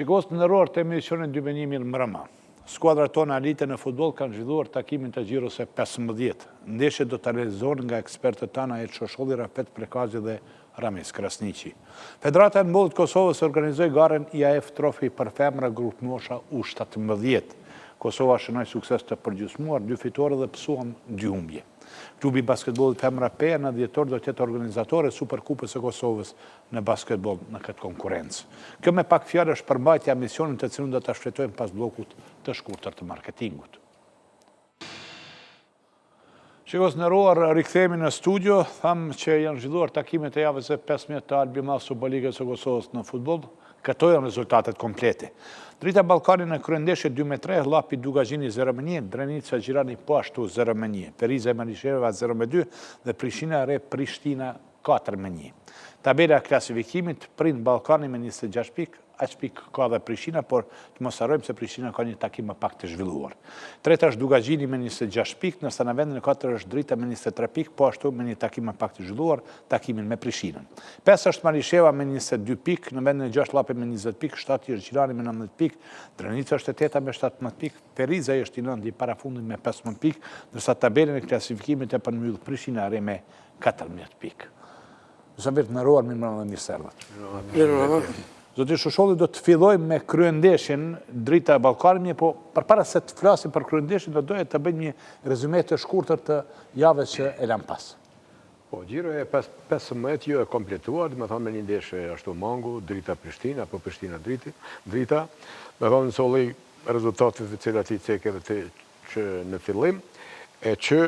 Shikos të nderuar të emisionin 2-1 mbrëma. Skuadrat tona elite në futboll kanë zhvilluar takimin të Gjiros e 15. Ndeshjet do të realizohen nga ekspertët tana El Shosholi, Rafet Prekazi dhe Ramis Krasniqi. Federata e Handbollit Kosovës organizoi garën IAF Trophy për femra grup mosha U17. Kosova shënoi sukses të përgjysmuar 2 fitore dhe psuan 2 humbje. Klubi basketbollit femra Peja në dhjetor do të jetë organizatore e Superkupës së Kosovës në basketboll në këtë konkurrencë. Kjo me pak fjalë është përmbajtja e misionit të cilin do ta shfletojmë pas bllokut të shkurtër të marketingut. Shikos nderuar, rikthehemi në studio, thamë që janë zhvilluar takimet e javës së 15 të Albimall Superligës së Kosovës në futboll. Këto janë rezultatet komplete. Drita Ballkani në kryendeshje 2-3, Llapi Dugazhini 0-1, Drenica Gjirani po ashtu 0-1, Periza e Malisheva 0-2 dhe Prishtina Re Prishtina 4-1. Tabela e klasifikimit prind Ballkani me 26 pikë, aq pikë ka dhe Prishtina, por të mos harrojmë se Prishtina ka një takim më pak të zhvilluar. Treta është Dugazhini me 26 pikë, ndërsa në vendin e katërt është Drita me 23 pikë, po ashtu me një takim më pak të zhvilluar, takimin me Prishinën. 5 është Malisheva me 22 pikë, në vendin e 6 Llapi me 20 pikë, 7 është Gjirani me 19 pikë, Drenica është e 8 me 17 pikë, Periza është i 9 i parafundit me 15 pikë, ndërsa tabelën e klasifikimit e përmbyll Prishtina Re me 14 pikë. Zëmbir të nderuar, mirë erdhët. Zoti Shosholi, do të fillojmë me kryendeshjen Drita Ballkani, po përpara se të flasim për kryendeshjen, do doja të bëjmë një rezume të shkurtër të javës që e lan pas. Po, gjiro e 15 jo e kompletuar, dhe me thonë me një ndeshje ashtu mangu, Drita Prishtina, apo Prishtina Drita, me thonë nësolli rezultatet të cilat i ceke dhe që në fillim, e që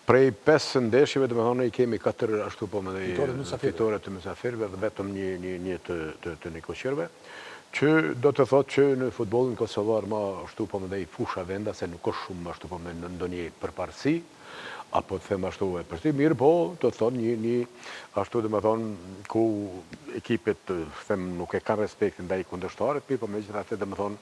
prej 5 ndeshjeve, dhe me thonë, i kemi 4 ashtu po me dhe fitore të mysafirve dhe vetëm një të nikoqirve, që do të thotë që në futbollin kosovar ma ashtu po me dhe i fusha venda, se nuk është shumë ashtu po me ndonjë përparësi, apo të them ashtu e përsti, mirë po, do të thonë një ashtu dhe me thonë, ku ekipet, them, nuk e kanë respektin ndaj kundërshtarit, mirë po me gjitha të dhe me thonë,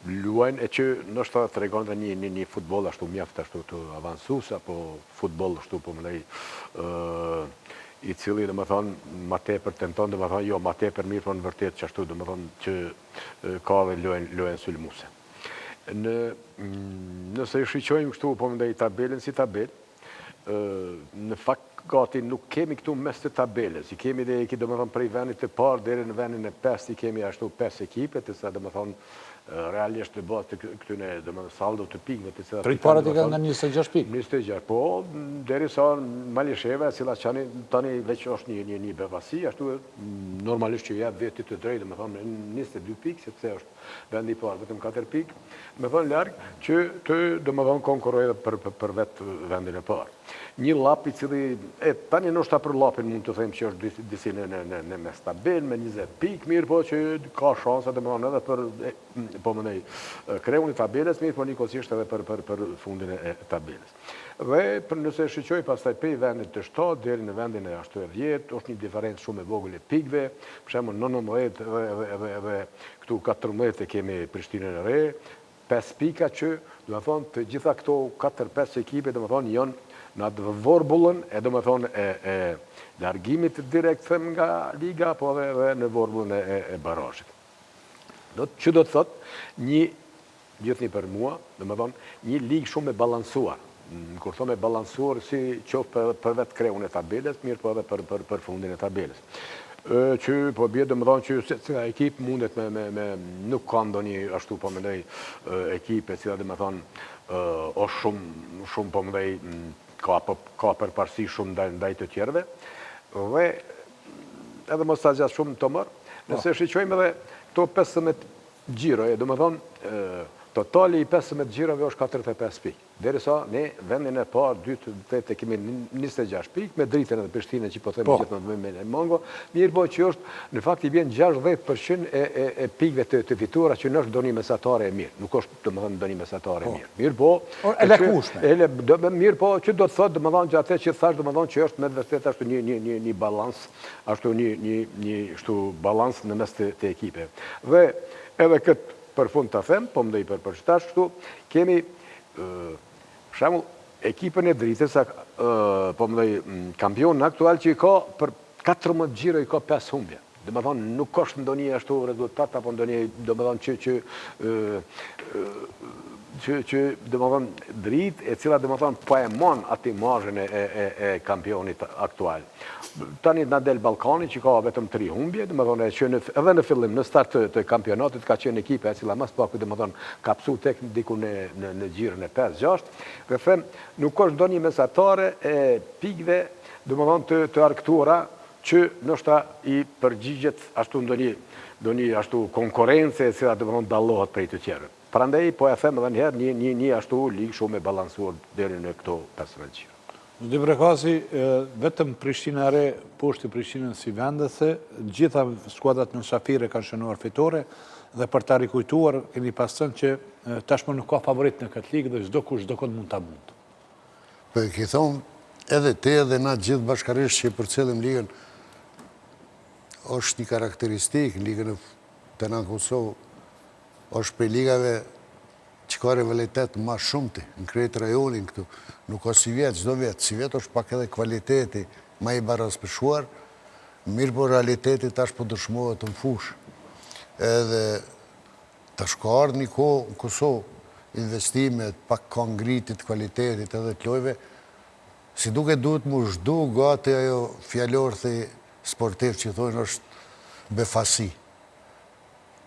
luajnë, e që nështë të regon dhe një futbol ashtu mjaft ashtu të avansus, apo futbol ashtu po më dhej, i cili dhe më thonë, ma tepër tenton dhe më thonë, jo, ma tepër mirë po në vërtet që ashtu dhe më thonë, që ka dhe luajnë sulmuse. Nëse i shqyqojmë kështu po më dhej tabelën si tabel, në fakt gati nuk kemi këtu mes të tabelës, i kemi dhe dhe më thonë prej vendit të parë deri në vendin e 5, i kemi ashtu 5 ekipe, të sa dhe më thonë, realisht të bazë të këtyne saldo të pikëve të cilat... Prit parat i ka nga 26 pikë? 26, po, deri sa Malisheva, cila që tani veç është një bevasi, ashtu normalisht që jep vetit të drejtë, me thonë 22 pikë, sepse është vendi parë, vetëm 4 pikë, me thonë largë që të dhe me thonë konkurojë për vetë vendin e parë. Një lap i cili, tani nështë ta për lapin mund të them që është disi në mes tabel, me 20 pikë, mirë po që ka shansa dhe me thonë edhe për po më nej, kreu një tabeles, mirë po një kosisht edhe për fundin e tabeles. Dhe nëse shqyqoj pas taj pej vendit të 7, deri në vendin e ashtu e 10, është një diferencë shumë e vogël e pikve, për shemë 19 dhe këtu 14 e kemi Prishtinën e Re, 5 pika që, dhe me thonë, të gjitha këto 4-5 ekipe, dhe me thonë, janë në atë vorbullën, e dhe me thonë, e largimit direkt them nga liga, po edhe në vorbullën e barajit. Që do të thotë gjithë një për mua, dhe me thonë, një ligë shumë e balansuar. Kur thonë e balansuar, si qofë për vetë kreun e tabeles, mirë po edhe për fundin e tabeles. Që po bje dhe me thonë që se ekip mundet me nuk ka ndonjë ashtu po me dhej ekipe, cila dhe me thonë, është shumë po me dhej, ka përparsi shumë ndaj të tjerve, dhe edhe mos ta gjatë shumë të mërë, nëse shqyqojmë edhe këto 15 gjiroj, dhe me thonë, totali i 15 gjirove është 45 pikë. Deri sa, ne vendin e parë, 2-8 e kemi 26 pikë, me Dritën edhe Prishtinën që po themi gjithë me Mongo, mirë po që është, në fakt i vjen 60% e pikëve të fitura që në është do një mesatare e mirë. Nuk është do më thonë do një mesatare e mirë. Mirë po... E lekushme. Mirë po, që do të thotë, do më thonë që atë që thash, do më thonë që është me vërtet ashtu një balans, ashtu një balans në mes të ekipe. Dhe edhe këtë për fund të them, po më dhe i për qëtash këtu, kemi, shemull, ekipën e Dritës, po më dhe kampion në aktual që i ka për 14 gjiro i ka 5 humbje. Dhe më thonë, nuk është ndonjë ashtu rezultat, apo ndonjë, dhe më thonë, që dhe më thonë, dritë, e cila dhe më thonë, po e mon ati marjën e kampionit aktual. Tani na del Ballkani, që ka vetëm 3 humbje, dhe më thonë, edhe në fillim, në start të kampionatit, ka qenë ekipe e cila mas paku, dhe më thonë, ka pësu tek diku në gjirën e 5-6, dhe them, nuk është ndonjë mesatare e pikëve, dhe më thonë, të arktura, që nështë i përgjigjet ashtu ndonjë ashtu konkurence e cila dhe më thonë dallohet prej të tjerë. Prandaj, po e them edhe njëherë, një ashtu ligë shumë e balansuar deri në këto 15 qira. Dy Brekasi, vetëm Prishtina e Re, poshtë Prishtinën si vendese, gjitha skuadrat mysafire kanë shënuar fitore, dhe për ta rikujtuar, keni pasën që tashmë nuk ka favorit në këtë ligë dhe çdo kush çdo kënd mund ta mund. Po e ki thonë, edhe te edhe na gjithë bashkarisht që i përcjellim ligën, është një karakteristikë, ligën e të na Kosovë, është për ligave që ka rivalitet ma shumëti, në krejtë rajonin këtu. Nuk ka si vjetë, çdo vjetë. Si vjetë është pak edhe kvaliteti ma i baraspëshuar, mirë po realiteti tash po dëshmohet në fushë. Edhe tash ka ardhur një kohë në Kosovë, investimet, pak ka ngritit kvalitetit edhe të lojve, si duke duhet mu zhdu gati ajo fjallorthi sportiv që thonë është befasi.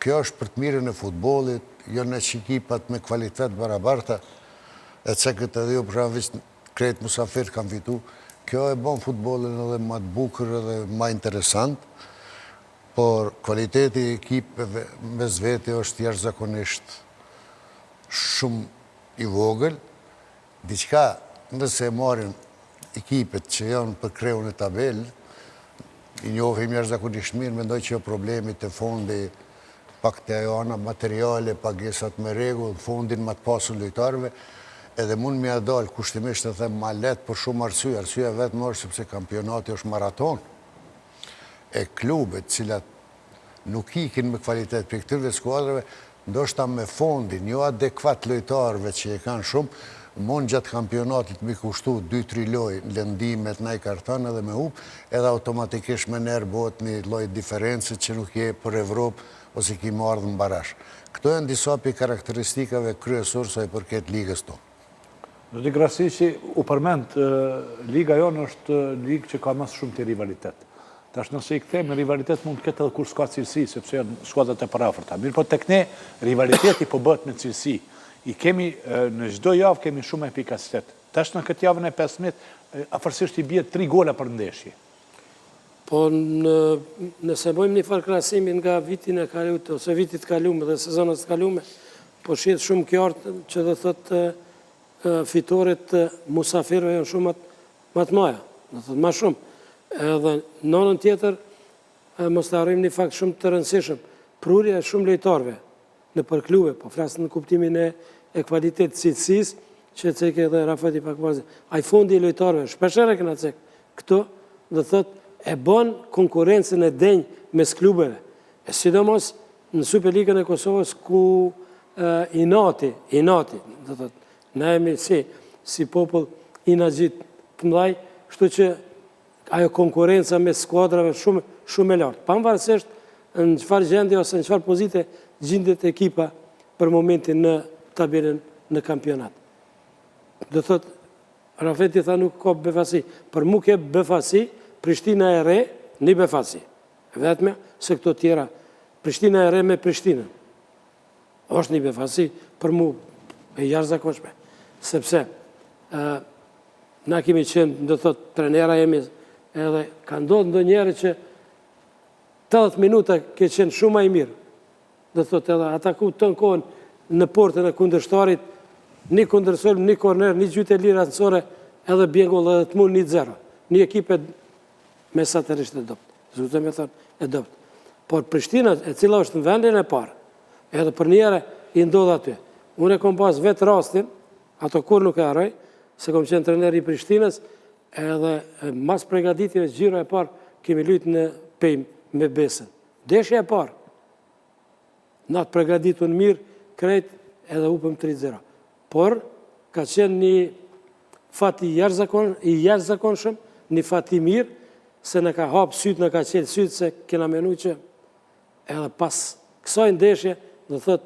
Kjo është për të mirën e futbolit, jo në që ekipat me kvalitet barabarta, e që këtë edhe jo përshënvisht krejt musafir kam fitu, kjo e bon futbolin edhe ma të bukër edhe ma interesant, por kvaliteti e ekipeve mes vete është jashtëzakonisht shumë i vogël, diçka nëse marrin ekipet që janë për kreun e tabel, i njohim jashtëzakonisht mirë, mendoj që jo problemit e fondi, pak të ajo ana materiale, pagesat me rregull, fondin ma të pasur lojtarëve, edhe mund me dalë kushtimisht të them ma letë për shumë arsye. Arsyeja vetëm është sepse kampionati është maraton. E klubet cilat nuk ikin me kvalitet për këtyre skuadrave, ndoshta me fondin, jo adekuat lojtarëve që e kanë shumë, mund gjatë kampionatit mi kushtu 2-3 loj lëndimet në i kartan edhe me up, edhe automatikisht me nërë bëhet një loj diferencët që nuk je për Evropë ose ki ardhë në barash. Këto e në disa për karakteristikave kryesor sa i përket ligës tonë. Në të grasi që u përmend, liga jonë është ligë që ka mas shumë të rivalitet. Tash nëse i kthejmë, rivalitet mund të ketë edhe kur s'ka cilësi, sepse janë skuadrat e parafërta. Mirë po tek ne, rivaliteti po bëhet me cilësi. I kemi, në çdo javë kemi shumë efikasitet. Tash në këtë javën e 15, afërsisht i bie 3 gola për ndeshje. Po nëse bëjmë një farë krahasimin nga vitin e kaluar ose vitit kaluar dhe sezonit të kaluar, po shihet shumë qartë që do thotë fitoret musafirëve janë shumë më të mëdha, do thotë më shumë. Edhe në anën tjetër mos të harrojmë një fakt shumë të rëndësishëm, prurja e shumë lojtarëve në për klube, po flas në kuptimin e kualitetit cilësisë, që cek edhe Rafati pak më. Ai fondi i lojtarëve shpeshherë që na cek. Këto do thotë e bën konkurencën e denjë mes klubeve. E sidomos në Superligën e Kosovës ku inati, do thotë, na jemi si popull inaxhit të mëdhaj, kështu që ajo konkurenca mes skuadrave shumë e lartë. Pavarësisht në çfarë gjendje ose në çfarë pozite gjendet ekipa për momentin në tabelën në kampionat. Do thotë, Rafeti tha nuk ka befasi, për mu ke befasi, Prishtina e Re, një befasi. Vetme se këto tjera, Prishtina e Re me Prishtinën. është një befasi për mu e jashtëzakonshme. Sepse na kemi qenë, do thot, trenera jemi, edhe ka ndodhur ndonjëherë që 80 minuta ke qenë shumë më i mirë. Do thot edhe ataku të kohën në portën e kundërshtarit, një kundërsolm, një korner, një gjyte lira atësore, edhe bjengull edhe të mund 1-0. Një ekipe mesatërisht e dopt. Zute me thënë e dopt. Por Prishtina, e cila është në vendin e parë, edhe për njëre i ndodhë aty. Unë e kom pas vetë rastin, ato kur nuk e harroj, se kom qenë trener i Prishtinës, edhe mas pregaditjeve gjiro e parë, kemi luajtur në Pejm me Besën. Deshja e parë. Na të pregaditun mirë, krejt edhe upëm 3-0. Por, ka qenë një fat i jashtëzakonshëm, një fat i mirë, se në ka hapë sytë, në ka qelë sytë, se kena menu që edhe pas kësaj ndeshje, do thot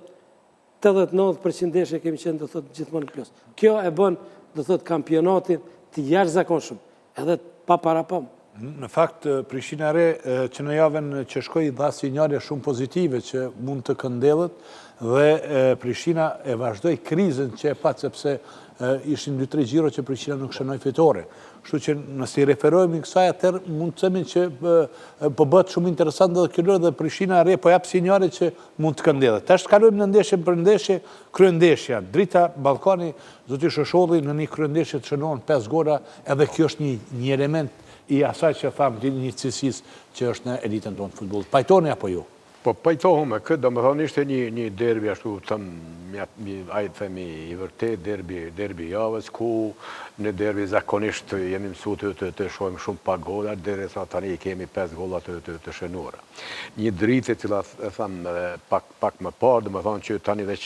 80-90% ndeshje kemi qenë, do thot gjithmonë plus. Kjo e bën, do thot kampionatin të jashtëzakonshëm, edhe pa parapam. Në fakt, Prishtina Re që në javën që shkoi dha sinjale shumë pozitive që mund të këndellët dhe Prishtina e vazhdoi krizën që e pat sepse ishin 2-3 gjiro që Prishtina nuk shënoi fitore. Kështu që nëse i referohemi kësaj atëherë mund të themi që po bëhet shumë interesante edhe kjo lojë dhe Prishtina Re po jap sinjale që mund të këndellët. Tash kalojmë në ndeshje për ndeshje, kryendeshja. Drita Ballkani, zoti Shosholli në një kryendeshje të shënohen 5 gola, edhe kjo është një element i asaj që thamë një cilësisë që është në elitën tonë të futbollit. Pajtoni apo jo? Po pajtohëm e këtë, do më thonë ishte një derbi ashtu, ajtë themi i vërtet, derbi javës, ku në derbi zakonisht jemi mësu të shojmë shumë pa gola, deri sa tani kemi 5 gola të shënuara. Një dritë e cila e thamë pak më parë, do më thonë që tani veç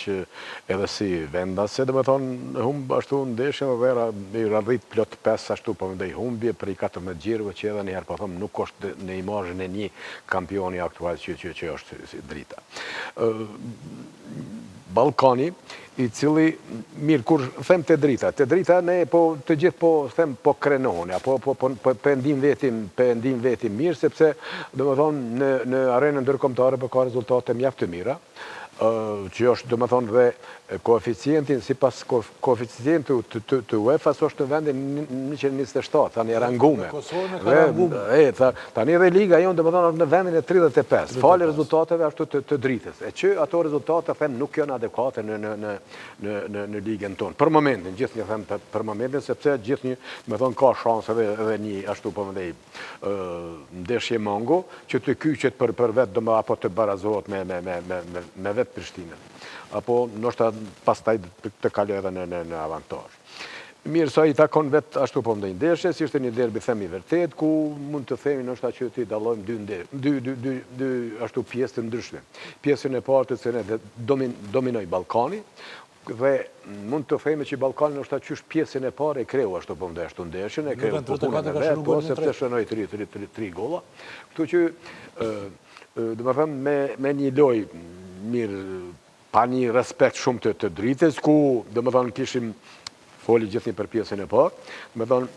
edhe si vendase, do më thonë humbë ashtu ndeshën dhe i radhit plot 5 ashtu po më ndaj humbje për i 14 gjirëve që edhe njëherë po thonë nuk është në imazhin e një kampioni aktual që është drita. Ballkani, i cili, mirë, kur them të drita ne të gjithë po krenohën, po ndim vetim mirë, sepse, do më thonë, në arenën ndërkombëtare po ka rezultate mjaft të mira, që është, do më thonë, dhe koeficientin, si pas koeficientu të UEFA-s është në vendin 127, tani e rangume. Tani edhe Liga jonë, do më thonë, në vendin e 35, fali rezultateve ashtu të dritës. E që ato rezultate, them, nuk janë adekuate në ligën tonë. Për momentin, gjithë një them për momentin, sepse gjithë një, me thonë, ka shansë edhe një ashtu për mëndej ndeshje mongo, që të kyqet për vetë, apo të barazohet me vetë Prishtinën. Apo nështë pastaj të kaloj edhe në avantaj. Mirë, sa i takon vetë ashtu po mëndej ndeshje, si ishte një derbi themi vërtet, ku mund të themi nështë që ti dalojmë dy ashtu pjesë të ndryshme. Pjesën e partë të cene dominoj Ballkani, dhe mund të themi që Ballkani nështë që është pjesën e parë e kreu ashtu po mëndej ashtu ndeshjen, e kreu po punën e vetë, po sepse shënoj 3 gola. Këtu që, dhe më thëmë, me një loj mirë, pa një respekt shumë të dritës, ku, dhe më thonë, kishim foli gjithni për pjesën e parë, dhe më thonë,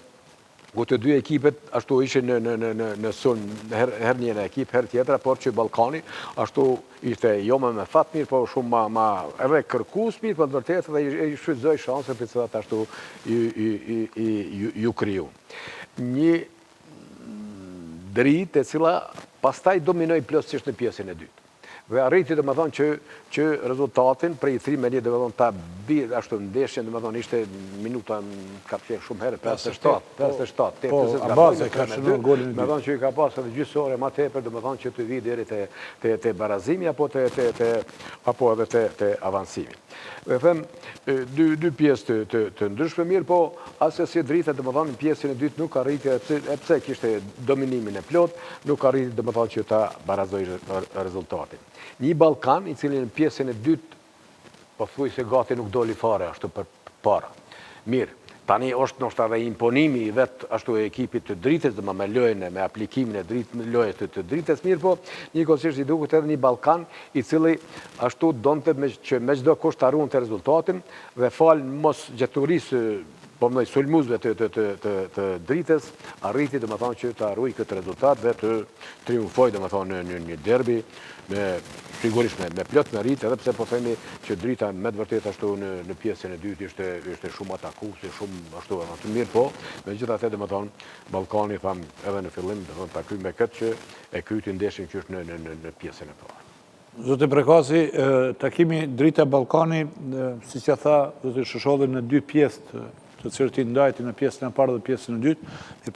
ku të dy ekipet, ashtu ishin në sun, her një në ekip, her tjetra, por që Ballkani, ashtu ishte jo me fat mirë, po shumë ma edhe kërkus mirë, po të vërtet, dhe i shfrytëzoj shanse për cilat ashtu ju kriju. Një dritë e cila pastaj dominoj plotësisht në pjesën e dytë. Dhe arriti dhe më thonë që rezultatin prej 3 me 1 dhe më thonë ta birë ashtu ndeshjen dhe më thonë ishte minuta ka të shumë herë 57 po a bazë ka shënuar golin me thonë që i ka pasë edhe gjysore ma tepër dhe më thonë që të vi deri të barazimi apo edhe të avansimi. Dhe them, dy pjesë të ndryshme mirë, po asë si drita dhe më thonë në pjesën e dytë nuk arriti, e pse kishte dominimin e plot, nuk arriti dhe më thonë që ta barazoj rezultatin. Një Ballkan, i cili në pjesën e dytë, po thuj se gati nuk doli fare, ashtu për para. Mirë, tani është nështë edhe imponimi i vetë ashtu e ekipit të dritës, dhe me lojën me aplikimin e lojës të dritës, mirë po, një kosisht i duket edhe një Ballkan, i cili ashtu donte që me çdo kusht të arruan të rezultatin, dhe falë mos gjeturisë, po mëdoj sulmuzve të dritës, arriti dhe më thonë që të arruj këtë rezultat dhe të triumfoj dhe më thonë në një derbi, sigurisht me plot me rritë, edhe pse po themi që drita me të vërtet ashtu në pjesën e dytë ishte shumë atakuese, shumë ashtu edhe të mirë, po, me gjitha te dhe më thonë, Ballkani, thamë edhe në fillim, dhe thonë ta kryj me këtë që e kryti ndeshin që është në pjesën e parë. Zotë Prekasi, takimi drita Ballkani, si që tha, zotë Shosholli në 2 pjesë të cilët i ndajti në pjesën e parë dhe pjesën e dytë,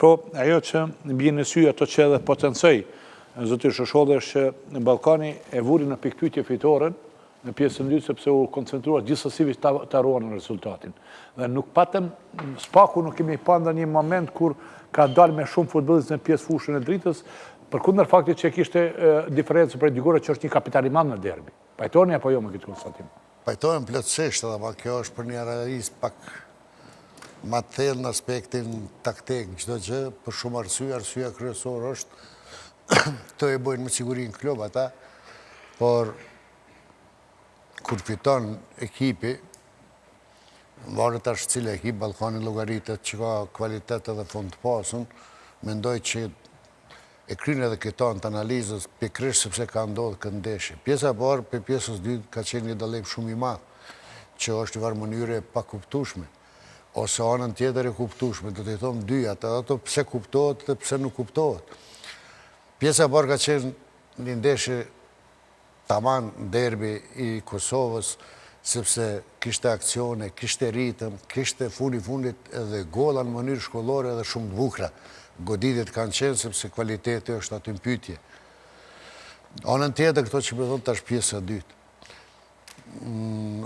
po ajo që bie në sy ato që edhe potencoj zotë Shosholli është që Ballkani e vuri në pikpyetje fitoren në pjesën e dytë sepse u koncentruar gjithsesi të ruan në rezultatin. Dhe nuk patëm, spaku nuk kemi pa ndonjë moment kur ka dalë me shumë futbollist në pjesë fushën e dritës, përkundër faktit që kishte diferencë për 2 gole që është një kapital i madh në derbi. Pajtoni apo jo me këtë konstatim? Pajtojmë plotësisht, edhe kjo është për një analizë pak ma të thellë në aspektin taktik, çdo gjë, për shumë arsyeja kryesore është këto e bojnë me siguri në klub ata, por kur fiton ekipi, varet është cilë ekip, Ballkani llogaritet që ka kvalitet edhe fund të pasën, mendoj që e kryen edhe këto të analizës pikërisht sepse ka ndodhur këtë ndeshje. Pjesa e parë për pjesës dytë ka qenë një dallim shumë i madh, që është në mënyrë e pakuptueshme, ose anën tjetër e kuptueshme, do të them dyjat, edhe ato pse kuptohet dhe pse nuk kuptohet. Pjesa e parë ka qenë një ndeshje tamam derbi i Kosovës, sepse kishte aksione, kishte ritëm, kishte fundit edhe golla në mënyrë shkollore edhe shumë të bukura. Goditjet kanë qenë sepse kvaliteti është aty në pyetje. Anën tjetër këto që më thonë tash pjesa e dytë.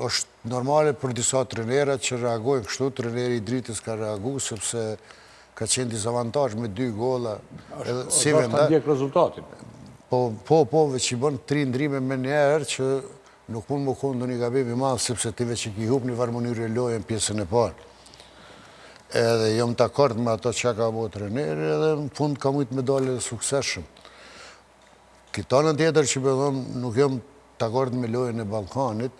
Është normale për disa trajnera që reagojnë kështu, trajneri i Dritës ka reaguar sepse ka qenë dizavantazh me 2 golla. Si venda ndjek rezultatin. Po, veç i bën 3 ndrime me njerë që nuk mund më konë ndonjë gabim i madh sepse ti veç i ki hup një farë mënyrë lojën pjesën e parë. Edhe jam të akord me ato që ka bo trajneri edhe në fund ka mujtë me dalë suksesshëm. Kitanën tjetër që bëdhëm nuk jam të akord me lojën e Ballkanit,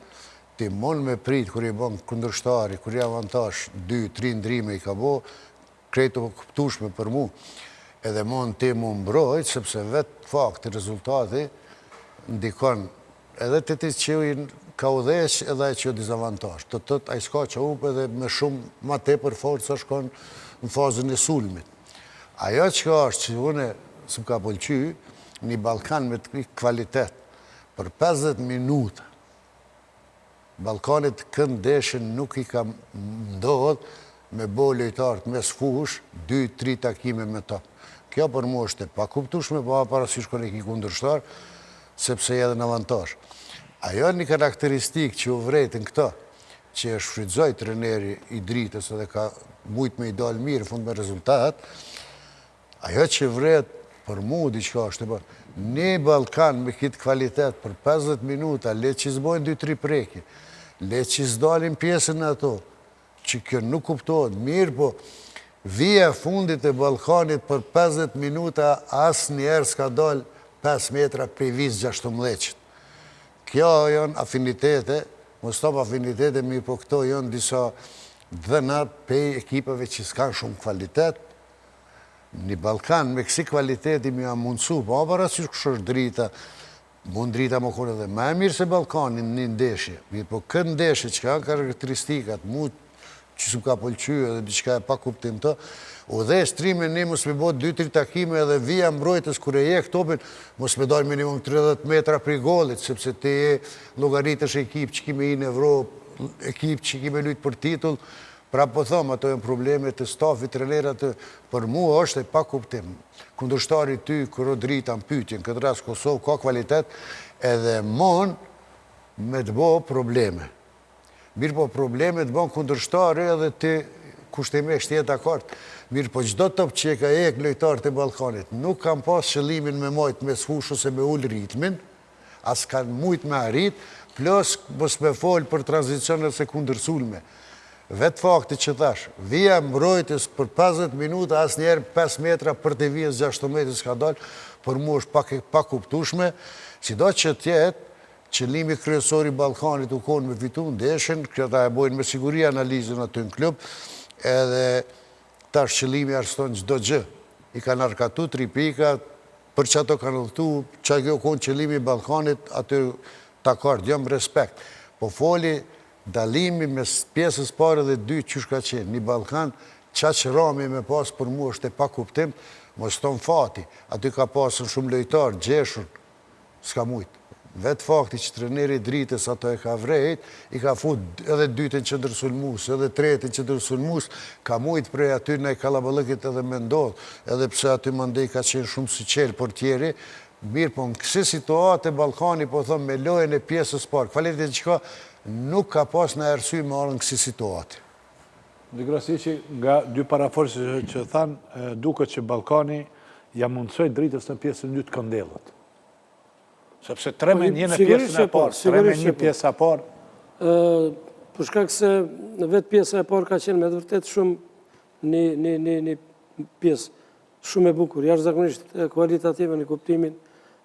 ti mund me prit kër i bën kundërshtari, kër i avantazh 2-3 ndrime i ka bo, krejtë o kuptueshme për mu. Edhe mund ti mu mbrojt, sepse vetë fakti, rezultati, ndikon edhe të ti që ka udheq edhe e që dizavantazh. Të tëtë a i s'ka që up edhe me shumë ma te për forca shkon në fazën e sulmit. Ajo që ka është që une së më ka pëlqy, një Ballkan me të kvalitet, për 50 minuta, Ballkanit kënd deshin nuk i ka ndodh me bo lojtarët mes fush, 2-3 takime me top. Kjo për mu është e pakuptueshme, pa parasysh kur e ki kundërshtar, sepse edhe në avantazh. Ajo një karakteristikë që u vrejtën këto, që e shfrytëzoi trajneri i Dritës edhe ka mujt me i dalë mirë fund me rezultat, ajo që vrejt për mu diçka është e bërë. Një Ballkan me kitë kvalitet për 50 minuta, le që zbojnë 2-3 preki, le që zdalin pjesën e ato, që kjo nuk kuptohet mirë, po vija fundit e Ballkanit për 50 minuta asë njerë s'ka dalë 5 metra për i vizë 16. Kjo janë afinitete, mos top afinitete, mi po këto janë disa dhënat pej ekipave që s'kanë shumë kvalitet. Një Ballkan me kësi kvaliteti mi a mundësu, pa parasysh kush është Drita, mund Drita më kone dhe me mirë se Ballkanin një ndeshje. Mi po këtë ndeshje që ka karakteristikat, mu që s'u ka pëlqy edhe diçka e pa kuptim të, u dhe shtrime një mos me bot 2-3 takime edhe vija mbrojtës kër e jek topin, mos me dojnë minimum 30 metra për golit, sepse te e logaritësh ekip që kime i në Evropë, ekip që kime lujtë për titull, pra po thëmë, ato e në probleme të stafi, trenerat, për mua është e pa kuptim. Kundërshtari ty, kërë Drita në pytjen, këtë ras Kosovë ka kvalitet, edhe mon me të bo probleme. Mirë po probleme të bon kundërshtari edhe ti kushtime shtjetë akord. Mirë po gjdo top që e ka ek lojtarët e Ballkanit, nuk kam pas qëllimin me majtë me sfush ose me ullë ritmin, as kanë mujtë me arrit, plus mos me folë për tranzicionet se kundërsulme. Vetë fakti që thash, vija mbrojtës për 50 minuta, as njerë 5 metra për të vijës 16 s'ka dalë, për mu është pak kuptueshme, si do që tjetë, qëllimi kryesor i Ballkanit u konë me fitu ndeshjen, këta e bojnë me siguri analizën aty në klub, edhe tash qëllimi arston çdo gjë. I kanë arkatu 3 pika, për që ato kanë udhëtu, që kjo konë qëllimi i Ballkanit, aty takard, jam respekt. Po foli dalimi mes pjesës parë dhe 2 qysh ka qenë. Një Ballkan, qa që rami me pas për mu është e pa kuptim, mos ton fati. Aty ka pasën shumë lojtarë, gjeshur, s'ka mujtë. Vetë fakti që treneri Dritës ato e ka vrejt, i ka fut edhe 2-ën qendër sulmus, edhe 3-ën qendër sulmus, ka mujtë prej aty në kalabalëkit edhe me ndodhë, edhe pse aty mandej ka qenë shumë si qelë për tjeri, mirë po në kësi situatë e Ballkani, po thëmë me lojën e pjesës parë, kvalitet që ka nuk ka pas në arsye me arën kësi situatë. Në grasi që nga 2 paraforës që thanë, duke që Ballkani ja mundsoj Dritës në pjesën 2 të këndellët. Sepse 3-1 në pjesën e parë, 3-1 pjesë e parë. Për shkak se vetë pjesa e parë ka qenë me të vërtet shumë një pjesë shumë e bukur, jashtëzakonisht kualitative në kuptimin,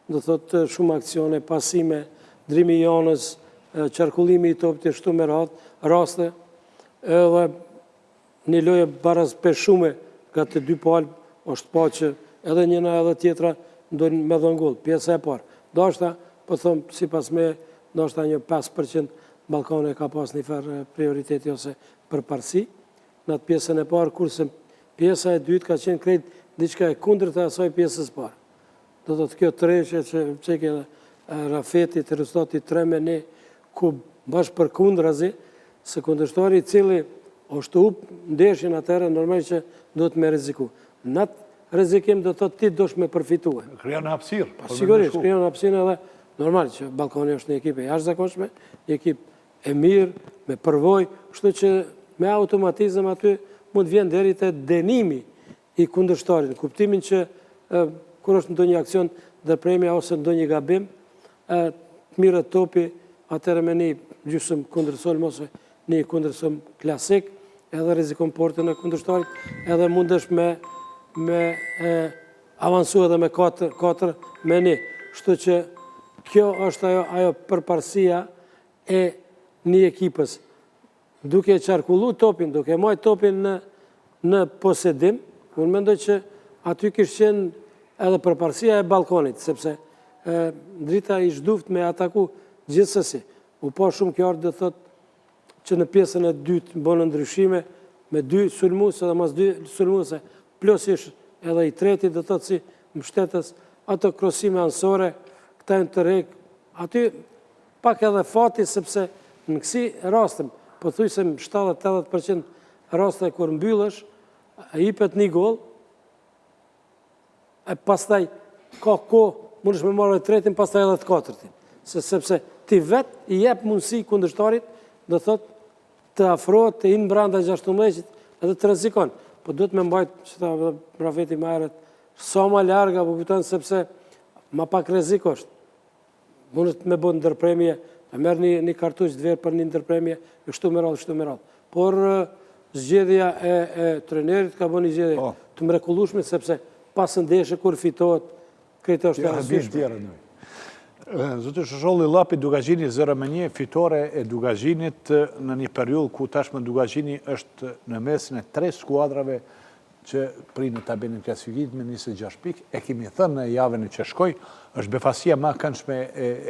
do thotë shumë aksione, pasime, drimi i anës, qarkullimi i topit e shtu me raste, edhe një loje baraz për shumë nga të dy palë, është pa që edhe njëna edhe tjetra ndojnë me dhëngull, pjesa e parë. Do është, po thëmë, si pas me, do është një 5% Ballkani ka pas një farë prioriteti ose përparësi në atë pjesën e parë, kurse pjesa e dytë ka qenë krejt diçka e kundër të asaj pjesës parë. Do të kjo treshe që qeke Rafeti, të Rustati 3 me ne, ku bashkë për kundrazi, se kundërshtari cili është upë ndeshin atërë, normal që do të me riziku. Në atë rizikim do të ti dosh me përfitue. Krijon hapësirë. Sigurisht, krijon hapësirë edhe normal që Ballkani është një ekip e jashtëzakonshme, një ekip e mirë, me përvoj, kështu që me automatizëm aty mund vjen deri te dënimi i kundërshtarit, kuptimin që kur është ndonjë aksion ndërpremje ose ndonjë gabim, mirë topi atëherë me një gjysmë kundërsolm ose një kundërsolm klasik, edhe rrezikon portën e kundërshtarit, edhe mundesh me avansu edhe me 4 me 1. Kështu që kjo është ajo përparësia e një ekipës. Duke qarkullu topin, duke majt topin në posedim, unë mendoj që aty kishtë qenë edhe përparësia e Ballkanit, sepse drita i zhduft me ataku gjithsesi. U po shumë kjo ardhë dhe thot që në pjesën e dytë bënë ndryshime me 2 sulmuese dhe mas 2 sulmuese, plus ish edhe i treti dhe thot si mbështetës ato krosime ansore, këta në të rejkë. Aty pak edhe fati, sepse në kësi rastëm, po thuj se 70-80% raste kur mbyllësh, i pet një gol, e pastaj ka ko, mund është me marrë e tretin, pastaj edhe të katërtin. Sepse ti vetë i jep mundësi kundërshtarit, dhe thot të afrohet, të inë branda 16 edhe të rrezikon. Po duhet me mbajt, që ta Rafeti më herët, sa ma larga, po kupton sepse ma pak rrezik është. Mund me bënë ndërpremje, me merë një kartuq të verë për një ndërpremje, shtu me radhë. Por zgjedhja e trenerit ka bënë një zgjedhje të mrekullueshme, sepse pas ndeshje kur fitohet, krejtë është e rëndësishme. Zotë Shosholli, Llapi Dugagjini 0-1, fitore e Dugagjinit në një periudhë ku tashmë Dugagjini është në mesin e 3 skuadrave që prinë në tabelën klasifikimit me 26 pikë, e kemi thënë në javën që shkoi, është befasia më e këndshme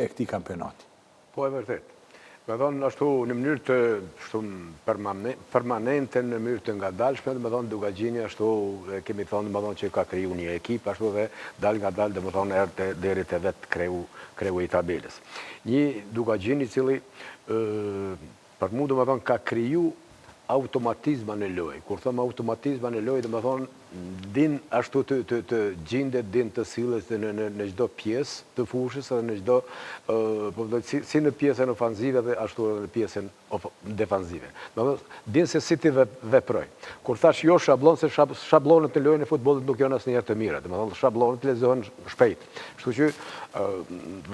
e këtij kampionati. Po e vërtet. Me thonë, ashtu në mënyrë të permanente, në mënyrë të ngadalshme, me thonë Dugagjini, ashtu kemi thonë, me thonë që ka kriju një ekip, ashtu dhe dal nga dal, dhe me thonë erë deri të vetë kreu i tabelës. Një Dugagjini cili, për mu, dhe me thonë, ka kriju automatizma në lojë. Kur thëmë automatizma në lojë, dhe me thonë, din ashtu të gjindet, din të silles në çdo pjesë të fushës, dhe në çdo, si në pjesën ofanzive dhe ashtu në pjesën defanzive. Din se si ti veproj. Kur thash jo shablon, se shablonet në lojën e futbollit nuk janë asnjëherë të mira. Dhe me thonë, shablonet lezohen shpejt. Kështu që,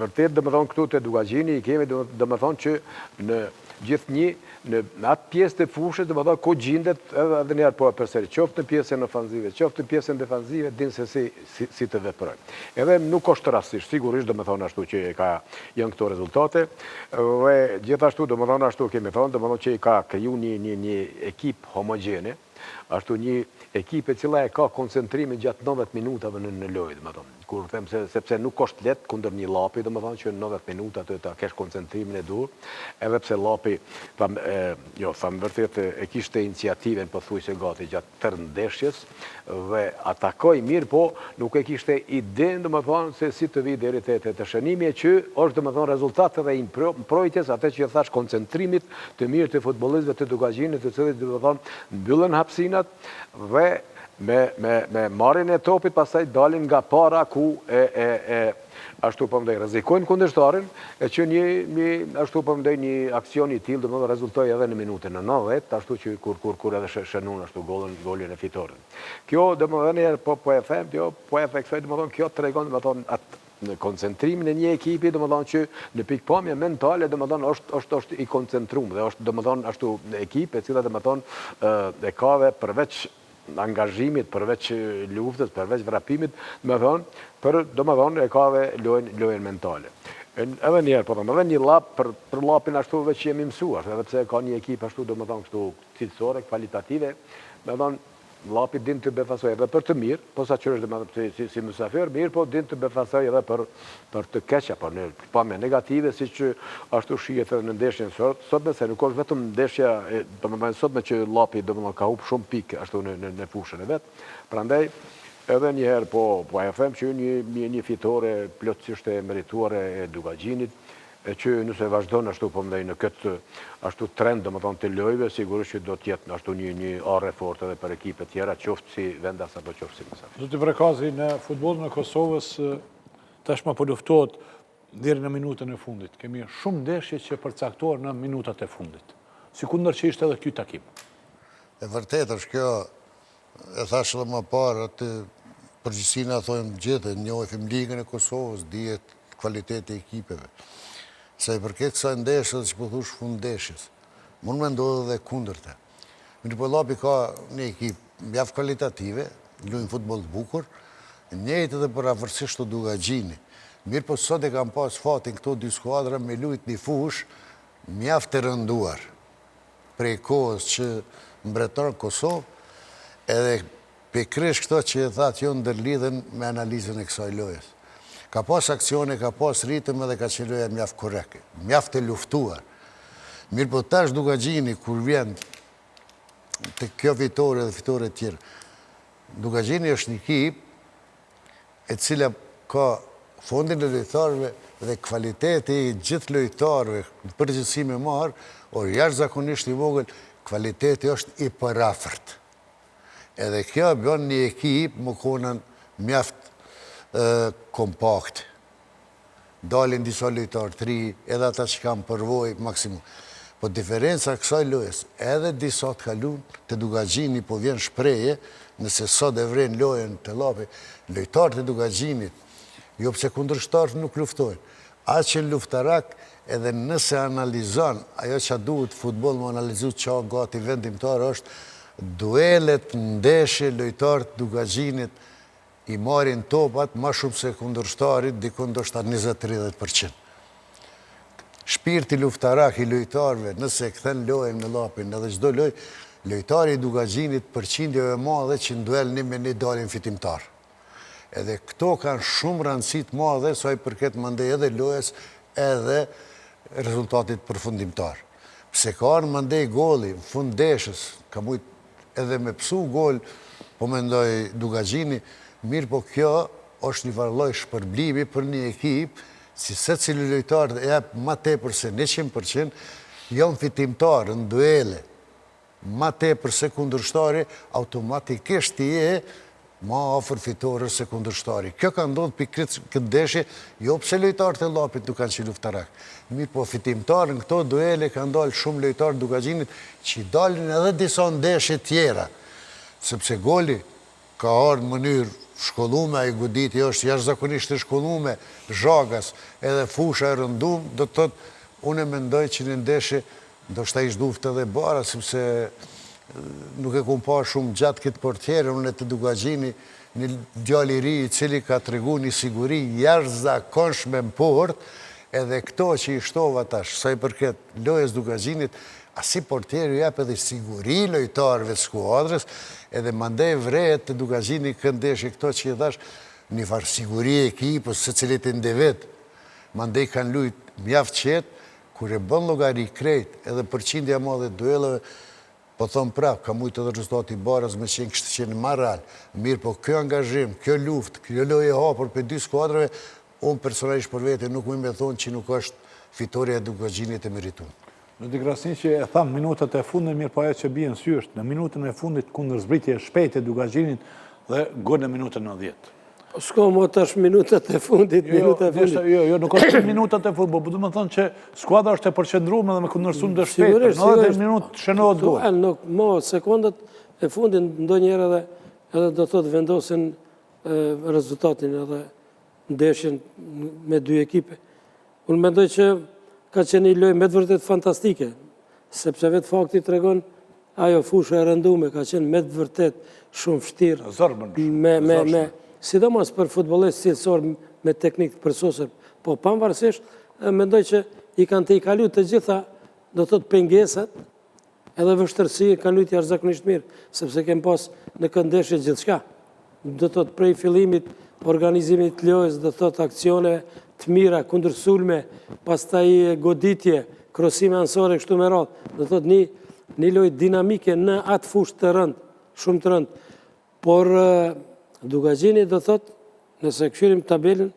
vërtet, dhe me thonë, këtu të Dugagjini, i kemi dhe me thonë që në gjithnjë në atë pjesë të fushës, dhe më thonë, ku gjindet edhe njerë po e përseri, qoftë në pjesën ofanzive, qoftë në pjesën defanzive, din se si të veprojnë. Edhe nuk është rastisht, sigurisht, dhe më thonë ashtu që janë këto rezultate, dhe gjithashtu, dhe më thonë ashtu kemi thonë, dhe më thonë që i ka kriju një ekip homogene, ashtu një ekip e cila e ka koncentrimin gjatë 90 minutave në lojë, dhe më thonë. Kur them sepse nuk është letë kundër një Llapi, dhe më thonë që në 90 minuta të kesh koncentrimin e dur, edhe pse Llapi, thamë vërtet e kishte iniciativen pothuajse gati gjatë tërë ndeshjes, dhe atakoi mirë, po nuk e kishte idenë, dhe më thonë, se si të vi deri të shënimi, që është, dhe më thonë, rezultate dhe mbrojtjes, atë që thash koncentrimit të mirë të futbollistëve të Dugagjinit, të cilit, dhe më thonë, mbyllen hapësinat dhe me marrjen e topit, pastaj dalin nga para ku ashtu po mendoj rrezikojnë kundërshtarin, e që ashtu po mendoj një aksion i tillë domethënë rezultoi edhe në minutën e 90, ashtu që kur edhe shënun ashtu golin e fitorit. Kjo domethënë po e them, po e theksoj domethënë kjo tregon domethënë atë në koncentrimin e një ekipi, domethënë që në pikpamje mentale domethënë është i koncentruar dhe është domethënë ashtu ekip e cila domethënë e ka dhe përveç angazhimit, përveç luftës, përveç vrapimit, do më thonë e ka dhe lojën mentale. Edhe njerë, po thëmë, edhe një lap, për lapin ashtu veç jemi mësuar, edhe pse ka një ekip ashtu, do më thonë, kështu cilësore, kvalitative, me thonë, lapi din të befasoj edhe për të mirë, po sa që është si mësafir, mirë, po din të befasoj edhe për të keqa, por në pamje negative, si që ashtu shihet edhe në ndeshjen sotme, se nuk është vetëm ndeshja, do më thonë, sotme që lapi, do më thonë, ka hup shumë pikë ashtu në fushën e vetë, prandaj, edhe njëherë, po e them që një fitore plotësisht e merituare e Dugagjinit, e që nëse vazhdojnë ashtu po mdej në këtë ashtu trend, do më thonë të lojve, sigurisht që do tjetë ashtu një arre fort edhe për ekipe tjera, qoftë si vendas apo qoftë si mësafir. Zoti Vrekazi, në futbollin e Kosovës tashmë po luftohet deri në minutën e fundit. Kemi shumë ndeshje që përcaktohen në minutat e fundit. Sikundër që ishte edhe ky takim. E vërtet është kjo, e thash edhe më parë, atë përgjithësinë thojmë gjithë, njohim ligën e Kosovës, dihet kvaliteti e ekipeve. Se i përket kësaj ndeshjes që po thush fund ndeshjes, mund me ndodhe dhe kundërte. Mirë po lapi ka një ekip mjaft kvalitative, luajnë futboll të bukur, njëjtë edhe për afërsisht të Dugagjini. Mirë po sot e kam pas fatin këto dy skuadra me lujt një fush mjaft të rënduar prej kohës që mbretërën Kosovë, edhe pikërisht këto që e thatë jo ndërlidhen me analizën e kësaj lojës. Ka pas akcione, ka pas ritëm edhe ka qenë loja mjaft korrekte, mjaft e luftuar. Mirë po tash Dugagjini, kur vjen të kjo fitore dhe fitore tjera, Dugagjini është një ekip e cila ka fondin e lojtarëve dhe kvaliteti i gjithë lojtarëve në përgjithësi me marë, or jashtëzakonisht i vogël, kvaliteti është i përafërt. Edhe kjo bën një ekip më konën mjaft kompakt. Dalin disa lojtarë të ri, edhe ata që kam përvoj maksimum. Po diferenca kësaj lojës, edhe disa të kalun të Dugagjini po vjen shpreje, nëse sot e vren lojën të lapi, lojtarë të Dugagjinit, jo pse kundërshtarët nuk luftojnë. Atë që luftarak, edhe nëse analizon, ajo që duhet futbol më analizu që gati vendimtar është duelet ndeshje lojtarët të Dugagjinit i marin topat ma shumë se kundërshtarit, dikon do shta 20-30%. Shpirti luftarak i lojtarve, nëse këthen lojën në lapin, edhe çdo loj, lojtari i Dugagjinit përqindjeve madhe që në duel një me një dalin fitimtar. Edhe këto kanë shumë rëndësit madhe, sa i përket mëndej edhe lojës, edhe rezultatit përfundimtar. Pse ka arë mëndej goli, në fund deshës, ka mujt edhe me pësu gol, po mendoj Dugagjini, mirë po kjo është një farloj shpërblimi për një ekip, si se cili lojtarë e jep ma tepër se 100%, janë fitimtarë në duele, ma tepër se kundërshtari, automatikisht i e ma ofër fitore se kundërshtari. Kjo ka ndodhë për këtë ndeshje, jo pse lojtarët e lapit nuk kanë që luftarak. Mirë po fitimtarë në këto duele ka ndalë shumë lojtarë Dugagjinit që dalin edhe disa ndeshje tjera, sepse goli ka ardhë në mënyrë shkollume, a i Guditi është jashtëzakonisht e shkollume, zhagas, edhe fusha e rëndum, do të thotë, unë e mendoj që në ndeshje do shta ishtë duft edhe bara, sepse nuk e kum pa shumë gjatë këtë portjerë, unë e të Dugagjini, një djali ri i cili ka të regu një siguri jashtëzakonshme në port, edhe këto që i shtova tash, sa i përket lojës Dugagjinit, asi portjeri jep edhe siguri lojtarëve të skuadrës, edhe mandej vrejet të Dugagjini këndeshje këto që i dhash një farë siguri e ekipës, se cilit e ndevet, mandej kanë lujt mjaft qetë, kur e bën logari krejt, edhe përqindja madhe duelove, po thonë prap, ka mujtë edhe rezultati barës me qenë kështë qenë maral. Mirë, po kjo angazhim, kjo luft, kjo lojë e hapur për dy skuadrave, unë personalisht për vete nuk më thonë që nuk është fitoria e Dugagjinit e merituar. Në dikrasin që e thamë minutët e fundit, mirë po ajo që bie në sy është, në minutën e fundit kundër zbritje shpejt e Dugagjinit dhe gol në minutën 90. S'ka më tash minutët e fundit, Jo, nuk është minutët e fundit, po du më thonë që skuadra është e përqendruar dhe me kundërshtuar dhe shpejt, në 90 minutë shënohet gol. Nuk, mo, sekundat e fundit ndonjëherë edhe do thotë vendosin rezultatin edhe ndeshjen me dy ekipe. Unë mendoj që ka qenë një lojë me të vërtet fantastike, sepse vetë fakti të regon ajo fushë e rëndume ka qenë me të vërtet shumë vështirë. Zërbën. Sidomos për futbollist cilësor me teknikë të përsosur, po pavarësisht mendoj që i kanë të i kalu të gjitha, do të thotë pengesat, edhe vështërsi kanë lujtë jashtëzakonisht mirë, sepse kem pas në këndeshje gjithçka. Do të thotë prej fillimit organizimit të lojës, do të thotë aksione të mira, kundër sulme, pastaj goditje, krosime ansore kështu me radhë. Do të thotë një lojë dinamike në atë fushë të rëndë, shumë të rëndë. Por Dugagjini do të thotë, nëse këshirim tabelën,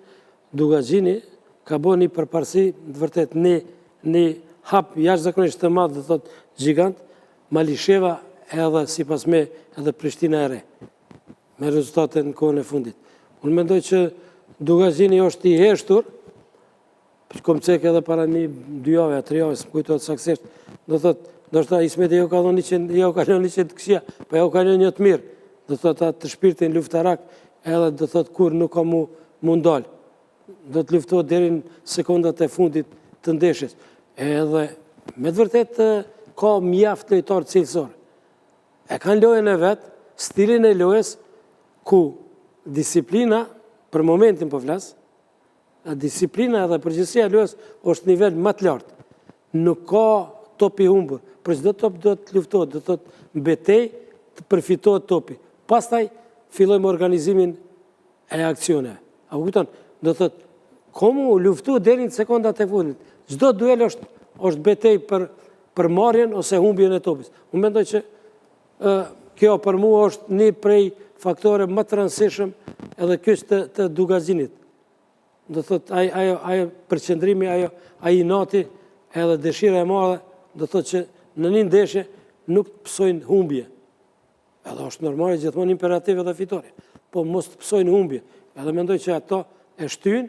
Dugagjini ka bo një përparësi, të vërtet një hap jashtëzakonisht të madh, do të thotë gjigant, Malisheva edhe sipas me edhe Prishtina e Re, me rezultate në kohën e fundit. Unë mendoj që Dugagjini është i heshtur, kom cek edhe para 1-2 javë, 3 javë, së më kujtojtë saksisht, do thotë, do shta Ismeti jo ka dhënë 100 këshia, po jo ka një të mirë, do thotë atë të shpirtin luftarak, edhe do thotë kur nuk ka mu ndalë. Do të luftohet deri në sekondat e fundit të ndeshjes. Edhe me të vërtet ka mjaft lojtarë cilësor. E kanë lojën e vetë, stilin e lojës, ku disiplina, për momentin po flasë, disiplina edhe përgjithësia e lojës është nivel më të lartë. Nuk ka topi humbur, për çdo top do të luftohet, do të thotë betej të përfitohet topi. Pastaj fillojmë organizimin e aksioneve. A kupton? Do të thotë komu luftu deri në sekondat e fundit. Çdo duel është betej për marrjen ose humbjen e topit. Unë mendoj që kjo për mua është një prej faktore më të rëndësishëm edhe ky të Dugagjinit. Do thotë ajo përqendrimi, ai inati edhe dëshira e madhe, do thotë që në një ndeshje nuk të pësojnë humbje. Edhe është normale gjithmonë imperativ edhe fitore, po mos të pësojnë humbje. Edhe mendoj që ato e shtyjnë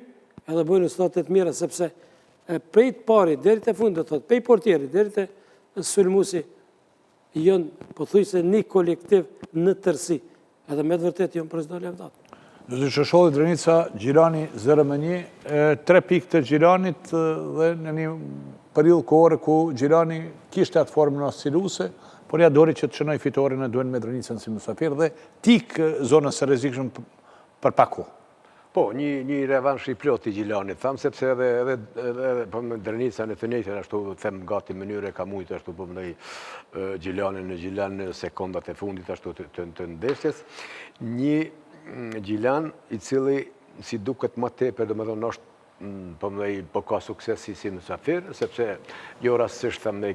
edhe bëjnë rezultate të mira, sepse prej të parit deri te fundi, do thotë prej portierit deri te sulmuesi janë pothuajse një kolektiv në tërësi. Edhe me të vërtet janë për çdo levdat. Në Shosholli Drenica, Gjirani 0-1, 3 pikë të Gjiranit dhe në një periudhë kohore ku Gjirani kishte atë formën osciluese, por ja dori që të shënoj fitoren e duhen me Drenicën si mysafir dhe tik zonës së rrezikshme për pak kohë. Po, një revansh i plot i Gjilanit, thamë, sepse edhe Drenica në të njëjtën, ashtu them gati mënyre ka mujtë, ashtu po mëndoj Gjilanin në sekondat e fundit, ashtu të ndeshjes. Një Gjilan i cili si duket më tepër, domethënë është po ka sukses si mysafir, sepse jo rastësisht thëmë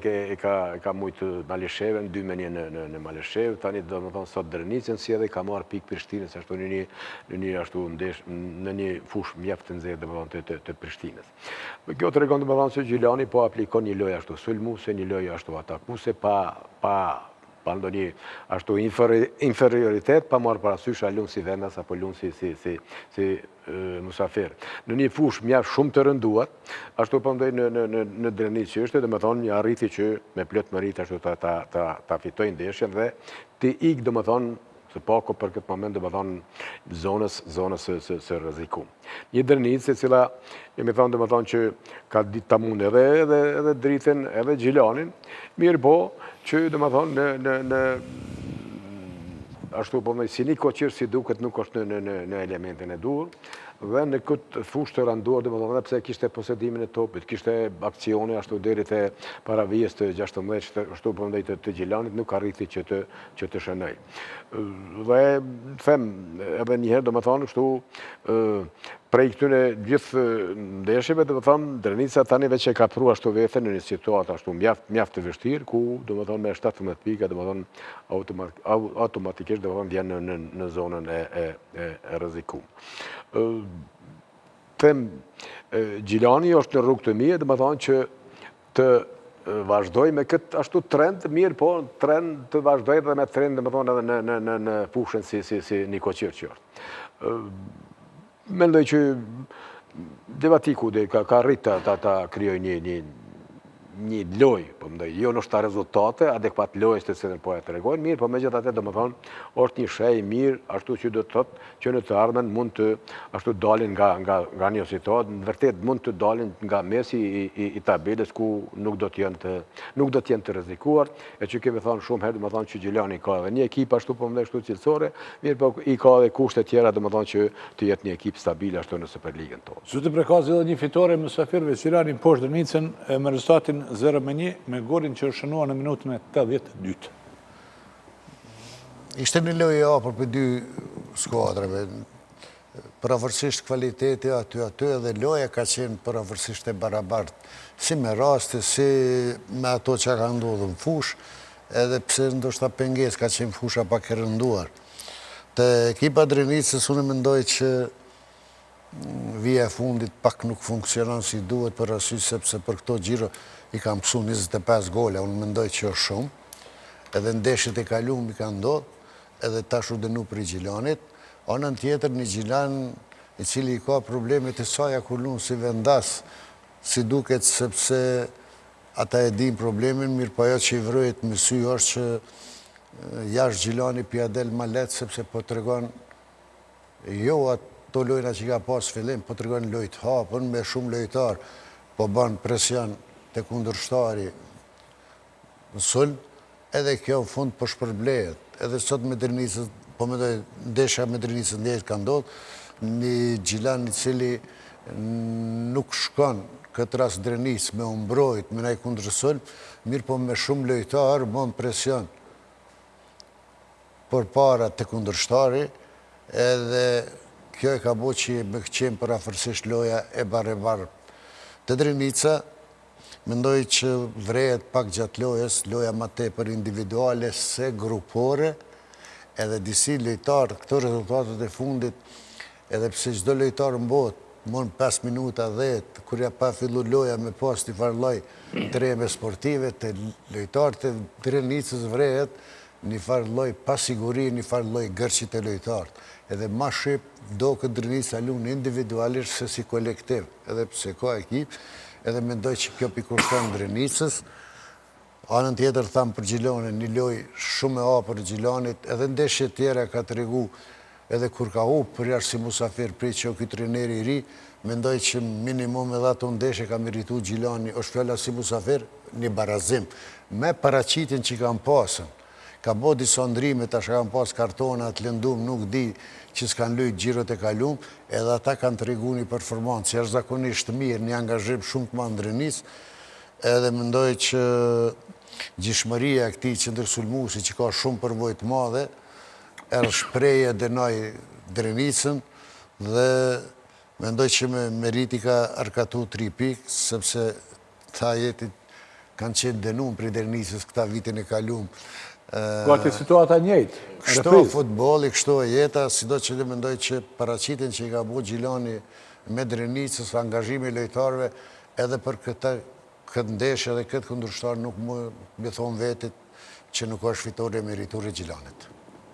ka mujtë Malishevën, 2-1 në Malishevë, tani domethënë sot Drenicën si edhe ka marrë pikë Prishtinës, ashtu në një fush mjaft të nxehtë domethënë të Prishtinës. Kjo tregon domethënë se Gjilani po aplikon një lojë ashtu sulmuese, një lojë ashtu atakuese pa ndonjë ashtu inferioritet, pa marrë parasysh a lunë si vendas apo lunë si mysafir. Në një fush mjaft shumë të rënduar, ashtu po ndoj në Drenicë që është, domethënë një arriti që me plot merit ashtu ta fitojë ndeshjen dhe të ikë domethënë së pako për këtë moment domethënë zonës së rrezikuar. Një Drenicë e cila jemi thënë domethënë që ka ditë ta mund edhe dritën edhe Gjilanin, mirë po që domethënë ashtu po si një koqirë si duket nuk është në elementin e dur, dhe në këtë fushë të rënduar, domethënë pse kishte posedimin e topit, kishte aksione ashtu deri te paravijes të 16, ashtu po ndaj të Gjilanit nuk arriti që të shënoj. Dhe them edhe një herë domethënë kështu prej këtyre gjithë ndeshjeve, domethënë Drenica tani veç e ka pru ashtu veten në një situatë ashtu mjaft të vështirë, ku domethënë me 17 pika domethënë automatikisht domethënë vjen në zonën e rrezikuar. Them Gjilani është në rrugë të mirë, domethënë që të vazhdoj me këtë ashtu trend mirë, po trend të vazhdoj edhe me trend domethënë edhe në fushën si Nikoqir që është. Mendoj që Devatiku ka rritë ta krijoj një loj, po më jo në shta rezultate, adekvat lojës të cilën po e të regojnë mirë, po me gjithë atë, do më thonë, është një shej mirë, ashtu që do të thotë që në të ardhmen mund të ashtu dalin nga një situatë, në vërtet mund të dalin nga mesi i tabelës ku nuk do të jenë të rrezikuar, e që kemi thonë shumë herë, do më thonë që Gjilani ka edhe një ekip ashtu po më dhe ashtu cilësore, mirë po i ka edhe kushte tjera, do më thonë që të jetë një ekip stabil ashtu në Superligën tonë. Zoti Prekazi edhe një fitore mysafirëve Gjilani poshtë Drnicën me rezultatin 0-1 me golin që është shënuar në minutën e 82. Ishte një lojë e hapur për dy skuadrave. Pavarësisht kvaliteti aty edhe loja ka qenë pavarësisht e barabartë, si me raste, si me ato që ka ndodhur në fushë, edhe pse ndoshta pengesë ka qenë fusha pak e rënduar. Te ekipa Drenicës unë mendoj që vija e fundit pak nuk funksionon si duhet për arsye sepse për këto xhiro i kam mësu 25 gola, unë mendoj që është shumë, edhe ndeshjet e kaluam i kanë ndodhur, edhe tash u dënu për Gjilanit, anën tjetër një Gjilan i cili i ka problemet e saj akulun si vendas, si duket sepse ata e din problemin, mirë po ajo që i vrojët me sy është që jashtë Gjilani pja del ma letë sepse po të regon jo ato lojna që ka pas fillim, po të regon lojt hapën me shumë lojtar, po ban presion të kundërshtari në sulm, edhe kjo në fund po shpërblehet. Edhe sot me Drenicën, po me dojë ndesha me Drenicën ndeshët ka ndodhë, një Gjilan i cili nuk shkon këtë rast Drenicë me umbrojt, me nëjë kundërsulm, mirë po me shumë lojtarë, bon presion për para të kundërshtari, edhe kjo e ka bo që me këqenë për afërsisht loja e bare-bare. Të Drenica, mendoj që vrejet pak gjatë lojës, loja ma te për individuale se grupore, edhe disi lojtarë, këto rezultatet e fundit, edhe pse çdo lojtar në botë, mund 5 minuta 10, kërja pa fillu loja me pas të farloj treme sportive, të lojtarë të Drenicës vrejet, një farloj pasiguri, një farloj gërqit e lojtarët. Edhe ma shqip do këtë Drenica lunë individualisht se si kolektiv, edhe pse ka ekip, edhe mendoj që kjo pikushton Drenicës. Anën tjetër thamë për Gjilanin, një loj shumë e hapur Gjilanit, edhe ndeshje tjera ka të regu, edhe kur ka hupë për jashtë si musafir pri që o këtë treneri i ri, mendoj që minimum edhe ato ndeshje ka meritu Gjilani, është fjalla si musafir, një barazim. Me paraqitin që kam pasën, ka bo disa ndrime, tash kam pas kartonat, lëndum, nuk di që s'kan lujt gjirot e kalum, edhe ata kanë të regu një performancë, që është zakonisht mirë, një angazhim shumë të ma ndrenis, edhe mendoj që gjishmëria këti që ndërsulmusi, që ka shumë përvojt madhe, erë shpreje dënoj Drenicën, dhe mendoj që me meriti ka arkatu 3 pikë, sepse ta jetit kanë qenë dënum për Drenicës këta vitin e kalum. Gati situata njëjtë. Kështu futboli, kështu e jeta, si do që dhe mendoj që paraqitin që i ka bu Gjilani me Drenicës, angazhimi lojtarve, edhe për këtë ndeshje dhe këtë kundërshtar nuk më me thonë vetit që nuk është fitore meritur e Gjilanit.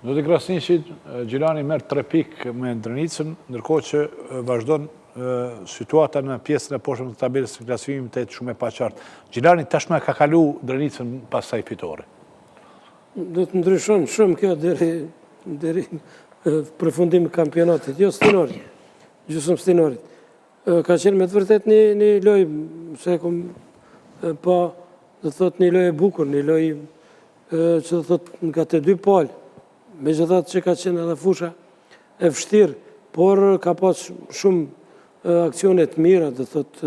Do të krasniqit, Gjilani merë 3 pikë me Drenicën, ndërkohë që vazhdojnë situata në pjesën e poshtëm të tabelës të klasifikimit të jetë shumë e paqartë. Gjilani tashmë ka kalu Drenicën pas saj fitore. Do të ndryshon shumë kjo deri përfundim kampionatit, jo stinorit, gjysmë stinorit. Ka qenë me të vërtet një loj, se kom pa, do të thot një loj e bukur, një loj që do të thot nga të 2 palë, me gjithat që ka qenë edhe fusha e vështirë, por ka pas shumë aksionet mira, do të thot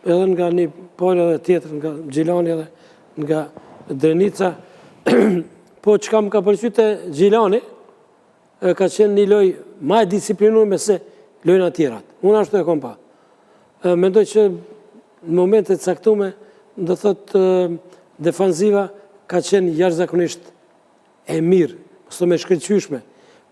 edhe nga një palë edhe tjetër, nga Gjilani edhe nga Drenica. Po që kam ka përqyte Gjilani, ka qenë një loj ma e disiplinume se lojna tjerat. Unë ashtu e kom pa. Mendoj që në momentet caktume, do thot defanziva ka qenë jashtëzakonisht e mirë, së me shkëllqyshme,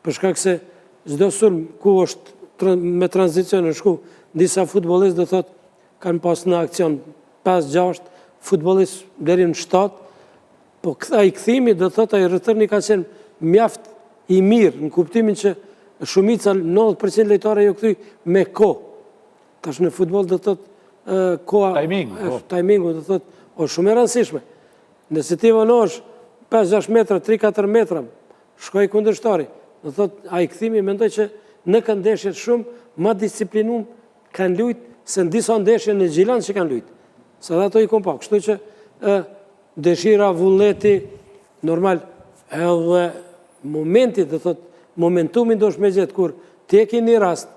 përshkak se çdo sulm ku është me tranzicion në shku, disa futbolist do thot kanë pas në akcion 5-6 futbolist deri në 7, po këta i këthimi, do të thotë, a i rëtërni ka qenë mjaft i mirë, në kuptimin që shumica 90% lejtare jo këthy me ko. Tash në futbol do të thotë, koha... Timingu, dhe thot, o shumë e rëndësishme. Nëse ti vënosh 5-6 metra, 3-4 metra, shkoj kundërshtari. Dhe thot, a i këthimi mendoj që në këndeshjet shumë ma disciplinum kanë lujt se në disa ndeshje në Gjilan që kanë lujt. Se dhe ato i kom pak. Kështu që dëshira, vullneti, normal, edhe momentit, dhe thot, momentumin do shme gjithë kur ti e ki një rast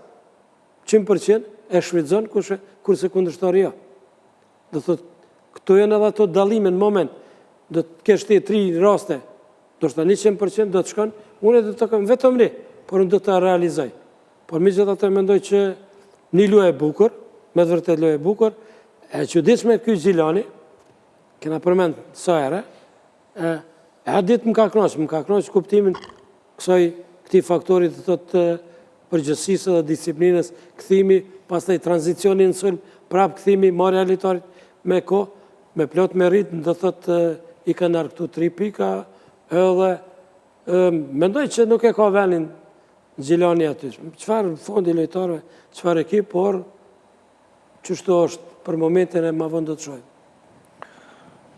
100% e shvidzon kurse kundërshtari jo. Dhe thot, këto janë edhe ato dalime në moment, do të kesh ti 3 raste, do shta 100% do të shkon, unë do të kam vetëm li, por unë do të realizoj. Por mi gjithë atë mendoj që një luaj e bukur, me të vërtet luaj e bukur, e që disë me kjo Gjilani, kena përmend sa ere, e ditë më ka knoqë kuptimin këti faktorit të thotë përgjësisë dhe disiplinës, këthimi, pas të i tranzicioni në sulm, prap këthimi, marrja realitarit me ko, me plot me rritë, dhe thotë i ka nërë këtu 3 pika, edhe mendoj që nuk e ka venin Gjilani aty. Qëfar fondi lojtarve, qëfar ekip, por qështu është për momentin e ma vëndë të shojnë.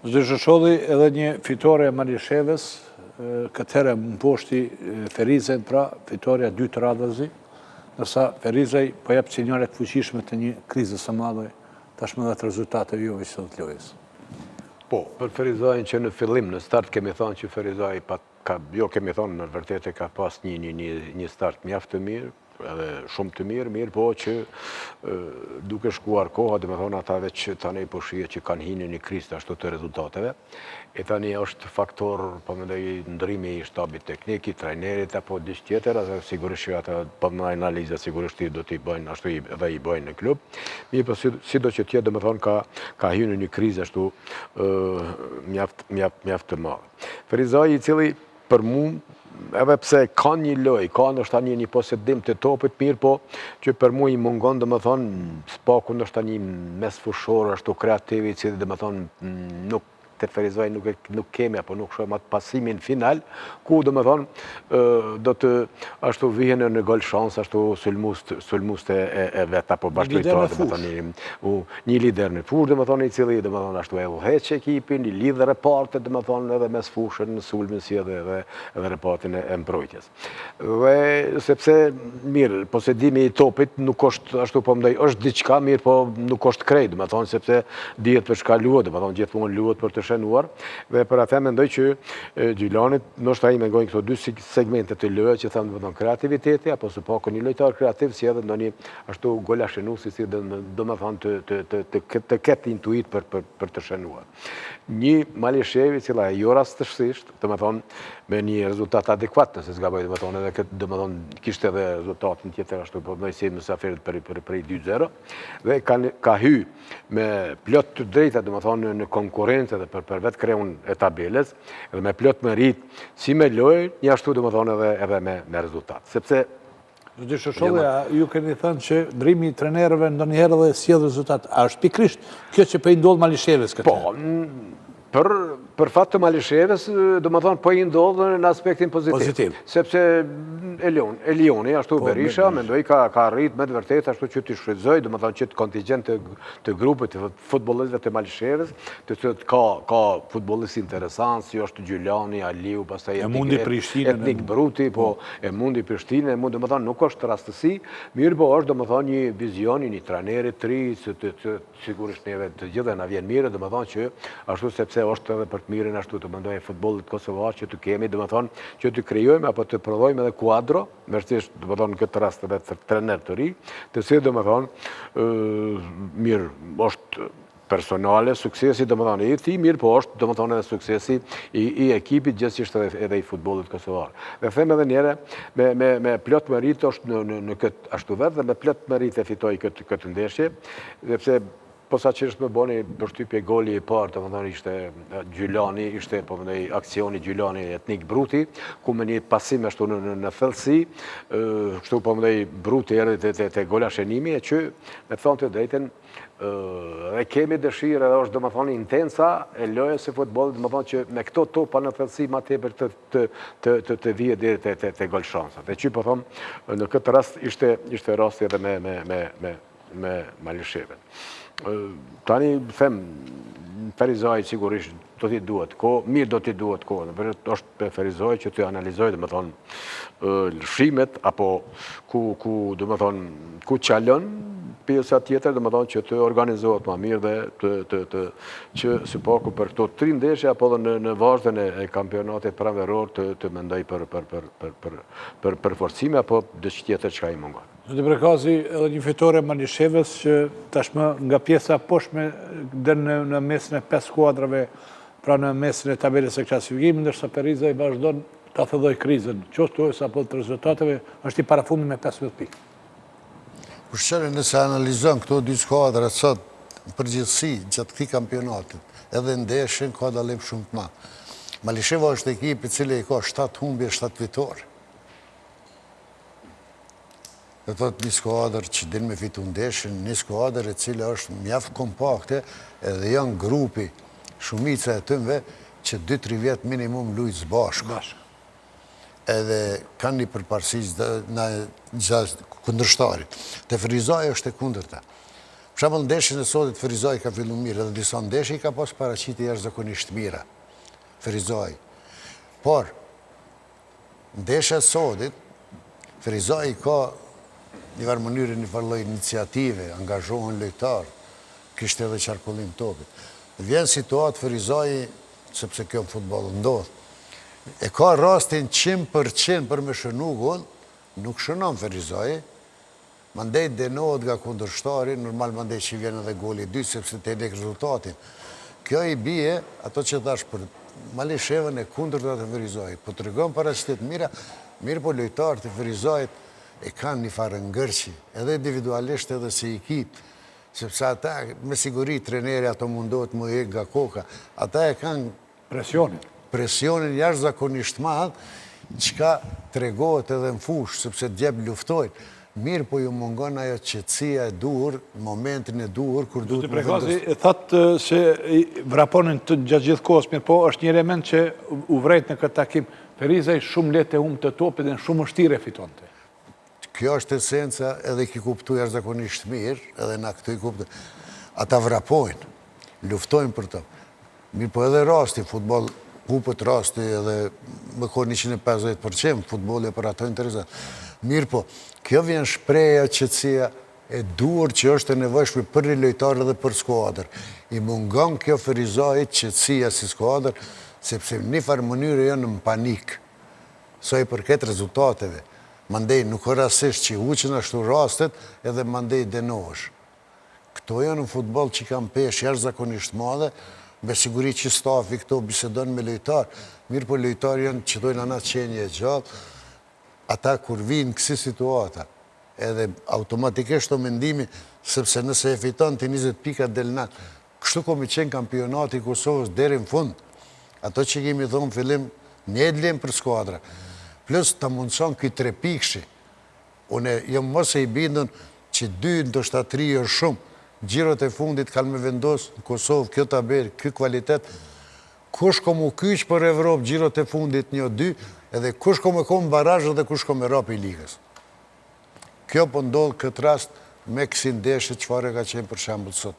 Zë Shosholli edhe një fitore e Malishevës, këtëre më poshti Ferizën, pra fitoria 2 të radhëzi, nërsa Ferizaj po jep sinjale të fuqishme të një krizës së madhe, tashmë dhe të rezultate juve që të lojës. Po, për Ferizajnë që në fillim, në start kemi thonë që Ferizaj, jo kemi thonë në vërtete ka pas një start mjaftë të mirë, edhe shumë të mirë, po që duke shkuar koha, dhe me thonë atave që tani po shije që kanë hinë një krizë të ashtu të rezultateve, e tani është faktor, po më ndoj, ndrimi i shtabit teknik, i trajnerit, apo disë tjetër, edhe sigurisht që ata po më analiza, sigurisht do t'i bëjnë, ashtu edhe i bëjnë në klub. Mirë, po si do që tjetë, dhe me thonë, ka hinë një krizë ashtu mjaftë të madhe. Ferizaj i cili për mu, edhe pse ka një loj, ka nështë një posedim të topit mirë, po që për mu i mungon, dhe më thonë, spaku nështë një mes fushor, ashtu kreativi, që dhe më thonë, nuk të Ferizaj nuk kemi, apo nuk shumë atë pasimin final, ku dhe më thonë, do të ashtu vihen në gol shans, ashtu sulmust e vetë, apo bashkëtojtarë, dhe më thonë, një lider në fush, dhe më thonë, i cili, dhe më thonë, ashtu e uheq ekipin, një lidhe repartet, dhe më thonë, edhe mes fushën, në sulmin si edhe repartin e mbrojtjes. Dhe sepse, mirë, posedimi i topit nuk është, ashtu po mdoj, është diqka mirë, po nuk është krejt, dhe më thonë, sepse dihet për shka luat, dhe më thonë, gjithmonë luat për të shenuar, dhe për atë mendoj që Gjilanit, nështë ta i mengojnë këto 2 segmente të lojë që thamë dhe kreativiteti, apo së pako një lojtar kreativ, si edhe në një ashtu gola shenusi, si dhe do më thamë të ketë intuit për të shenuar. Një Malishevi, cila e jo rastësisht, dhe më thonë, me një rezultat adekuat, nëse s'gaboj, dhe më thonë, edhe këtë, dhe më thonë, kishtë edhe rezultatin tjetër, ashtu po mëjë si mësafirit për 2-0, dhe ka hy me plot të drejta, dhe më thonë, në konkurencë dhe për vetë kreun e tabeles, edhe me plot më rritë si me lojë, një ashtu dhe më thonë edhe me rezultat. Sepse... Zdi Shosholli, ju keni thënë që ndrimi i trenerëve ndo njëherë dhe sjellë rezultat. A është pikrisht kjo që për i ndodhë Malisheves këtë? Po, për fatë të Malisheves, do më thonë, po i ndodhë në aspektin pozitiv. Sepse Elioni, ashtu Berisha, mendoj ka rritë me të vërtet, ashtu që t'i shfrytëzoj, do më thonë që të kontingent të grupët të futbolistëve të Malisheves, të të ka futbolist interesant, si është Gjulani, Aliu, pastaj Etnik Bruti, po e mundi Prishtinë, do më thonë, nuk është rastësi, mirë po është, do më thonë, një vizioni, një tranerit të ri, sigurisht neve të gjithë na vjen mirë, do më thonë që ashtu sepse është edhe për të mirën ashtu të mendoj e futbolit kosovar që të kemi, dhe më thonë, që të kryojmë apo të prodhojmë edhe kuadro, mërësisht, dhe më thonë, në këtë rast edhe të trener të ri, të si, dhe më thonë, mirë, është personale, suksesi, dhe më thonë, i ti mirë, po është, dhe më thonë, edhe suksesi i ekipit gjithësisht edhe i futbolit kosovar. Dhe them edhe njëre, me plot më rritë është në këtë ashtu vetë, dhe me plot më rritë e fitoj këtë ndeshje, dhe pse posa që është me boni përshtypje goli i parë, të më thonë ishte Gjulani, ishte aksioni Gjulani Etnik Bruti, ku me një pasim ashtu në thellësi, kështu po më Bruti erë të gola shenimi, e që me thonë të drejten, dhe kemi dëshirë edhe është dhe më thonë intensa e lojës e futbolit, dhe më thonë që me këto topa në thellësi ma tepër të vije dhe të gol shansat. E që po thonë, në këtë rast ishte rasti edhe me Malisheven. Tani, them, Ferizaj sigurisht do t'i duhet ko, mirë do t'i duhet ko. është për Ferizaj që t'i analizoj, dhe më thonë, lëshimet, apo ku dhe më thonë, ku qalën, pjesa tjetër, dhe më thonë që të organizohet ma mirë dhe që së paku për këto 3 ndeshje, apo dhe në vazhdën e kampionatit pranveror të mendoj për përforcime, apo dhe që tjetër që ka i mungon. Zoti Prekazi, edhe një fitore Malishevës që tashmë nga pjesa poshme dhe në mesin e 5 skuadrave, pra në mesin e tabelës e klasifikimit, ndërsa Periza i vazhdon ta thelloj krizën, qoftë apo të rezultateve, është i parafundit me 15 pikë. Përshqere nëse analizon këto 2 skuadrat sot, në përgjithësi gjatë këtij kampionatit, edhe ndeshjen ka dallim shumë të madh. Malisheva është ekip i cili ka 7 humbje, 7 fitore. Dhe thot një skuadër që din me fitu ndeshjen, një skuadër e cila është mjaft kompakte, edhe janë grupi, shumica e tëmve, që 2-3 vjetë minimum lujtë zbashku. Edhe kanë një përparësi gjatë kundërshtarit. Te Ferizaj është e kundërta. Për shembull ndeshjen e sotit Ferizaj ka fillu mirë, edhe disa ndeshje i ka pas paraqitje jashtëzakonisht mira. Ferizaj. Por, ndeshja e sotit, Ferizaj ka një farë mënyrë, një farë lloj iniciative, angazhohen lojtar, kishte edhe qarkullim topit. Vjen situatë Ferizaj, sepse kjo në futboll ndodh, e ka rastin 100% për me shënu gol, nuk shënon Ferizaj, mandej denohet nga kundërshtari, normal mandej që vjen edhe goli 2, sepse të lek rezultatin. Kjo i bie, ato që thash për Malishevën e kundërta të Ferizaj, po të regon paraqitet mira, mirë po lojtarët e Ferizajt e kanë një farë ngërqi, edhe individualisht edhe si ekip, sepse ata, me siguri, treneri ato mundohet më e nga koka, ata e kanë presionin jashtëzakonisht madh, çka tregohet edhe në fushë, sepse djep luftojnë. Mirë po ju mungon ajo qetësia e duhur, momentin e duhur, kur duhet të Prekazi, thotë se vraponin të gjatë gjithë kohës, mirë po është një element që u vrejt në këtë takim. Ferizaj shumë lehtë e humb të topit dhe në shumë vështirë e fitonte. Kjo është esenca, edhe ki kuptu jashtëzakonisht mirë, edhe na këtu i kuptu. Ata vrapojnë, luftojnë për të. Mirë po edhe rasti, futbol hupët rasti edhe më kohë 150%, futbol e për ato interesant. Mirë po, kjo vjen shpreja qetësia e duhur që është e nevojshme për një lojtar edhe për skuadër. I mungon kjo Ferizajit qetësia si skuadër, sepse një farë mënyrë janë në panik. Sa i përket rezultateve. Mandej nuk është rasisht që huqen ashtu rastet edhe mandej denohesh. Këto janë në futbol që kanë peshë jashtëzakonisht madhe, me siguri që stafi këto bisedon me lojtar. Mirë po lojtar janë që dojnë ana qenje e gjallë, ata kur vinë kësi situata, edhe automatikisht të mendimi, sepse nëse e fiton të 20 pika delnat, kështu komi qenë kampionati i Kosovës deri në fund, ato që kemi thonë fillim, një edlim për skuadra, plus të mundëson këj 3 pikshi, une jëmë mos e i bindën që 2 ndoshta 3 është shumë, gjirot e fundit kanë me vendosë në Kosovë, kjo tabel, kjo kvalitet, kush komu kyç për Evropë, gjirot e fundit 1-2, edhe kush komu komu barajë dhe kush komu rap i ligës. Kjo po ndodhë këtë rast me kësi ndeshje çfarë ka qenë për shembull sot.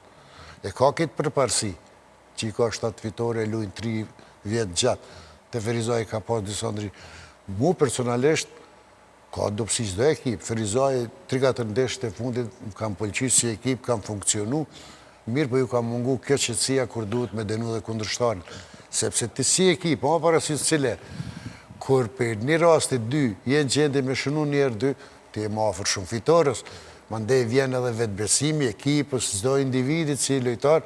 E ka këtë përparësi, që i ka 7 fitore, lujnë 3 vjetë gjatë, të Ferizaj ka pas disa ndri. Mu personalisht, ka dopsi çdo ekip, Ferizaj 3-4 ndeshjet e fundit kam pëlqyer si ekip, kam funksionu, mirë po ju ka mungu kjo qetësia kur duhet me denu dhe kundërshtarin. Sepse ti si ekip, ma parasysh cile, kur për një rasti 2, jenë gjende me shënu njerë 2, ti e ma afër shumë fitorës, mandej vjen edhe vetbesimi, ekipës, çdo individit si lojtar,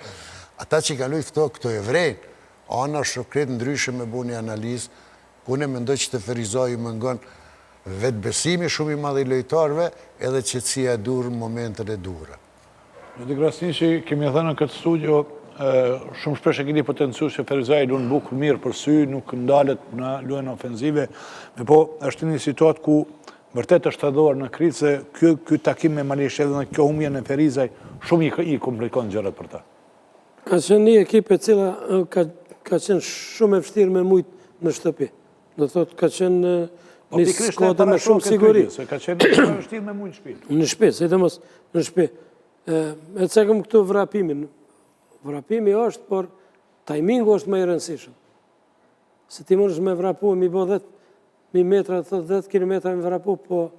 ata që ka luajtur këto e vrejnë, ana shokret ndryshe me bu një analizë, unë mendoj që të Ferizaj i mungon vetbesimi shumë i madh i lojtarëve, edhe qetësia e duhur në momentet e duhura. Zoti Krasniqi, kemi thënë në këtë studio, shumë shpesh e keni potenciuar se Ferizaj luan bukur mirë për sy, nuk ndalet në lojën ofensive, po është një situatë ku vërtet është thëdhuar në krizë se ky takim me Malishevën dhe kjo humbje në Ferizaj shumë i komplikon gjërat për ta. Ka qenë një ekip e cila ka qenë shumë e vështirë me mujtë në shtëpi. Do thotë ka qenë një skuadër me shumë siguri. Ka qenë e vështirë me mujtë në shtëpi. Në shtëpi, sidomos në shtëpi. E cekëm këtu vrapimin. Vrapimi është, por timingu është më i rëndësishëm. Se ti mund është me vrapu, mi bo 10.000 metra, 10 kilometra me vrapu, po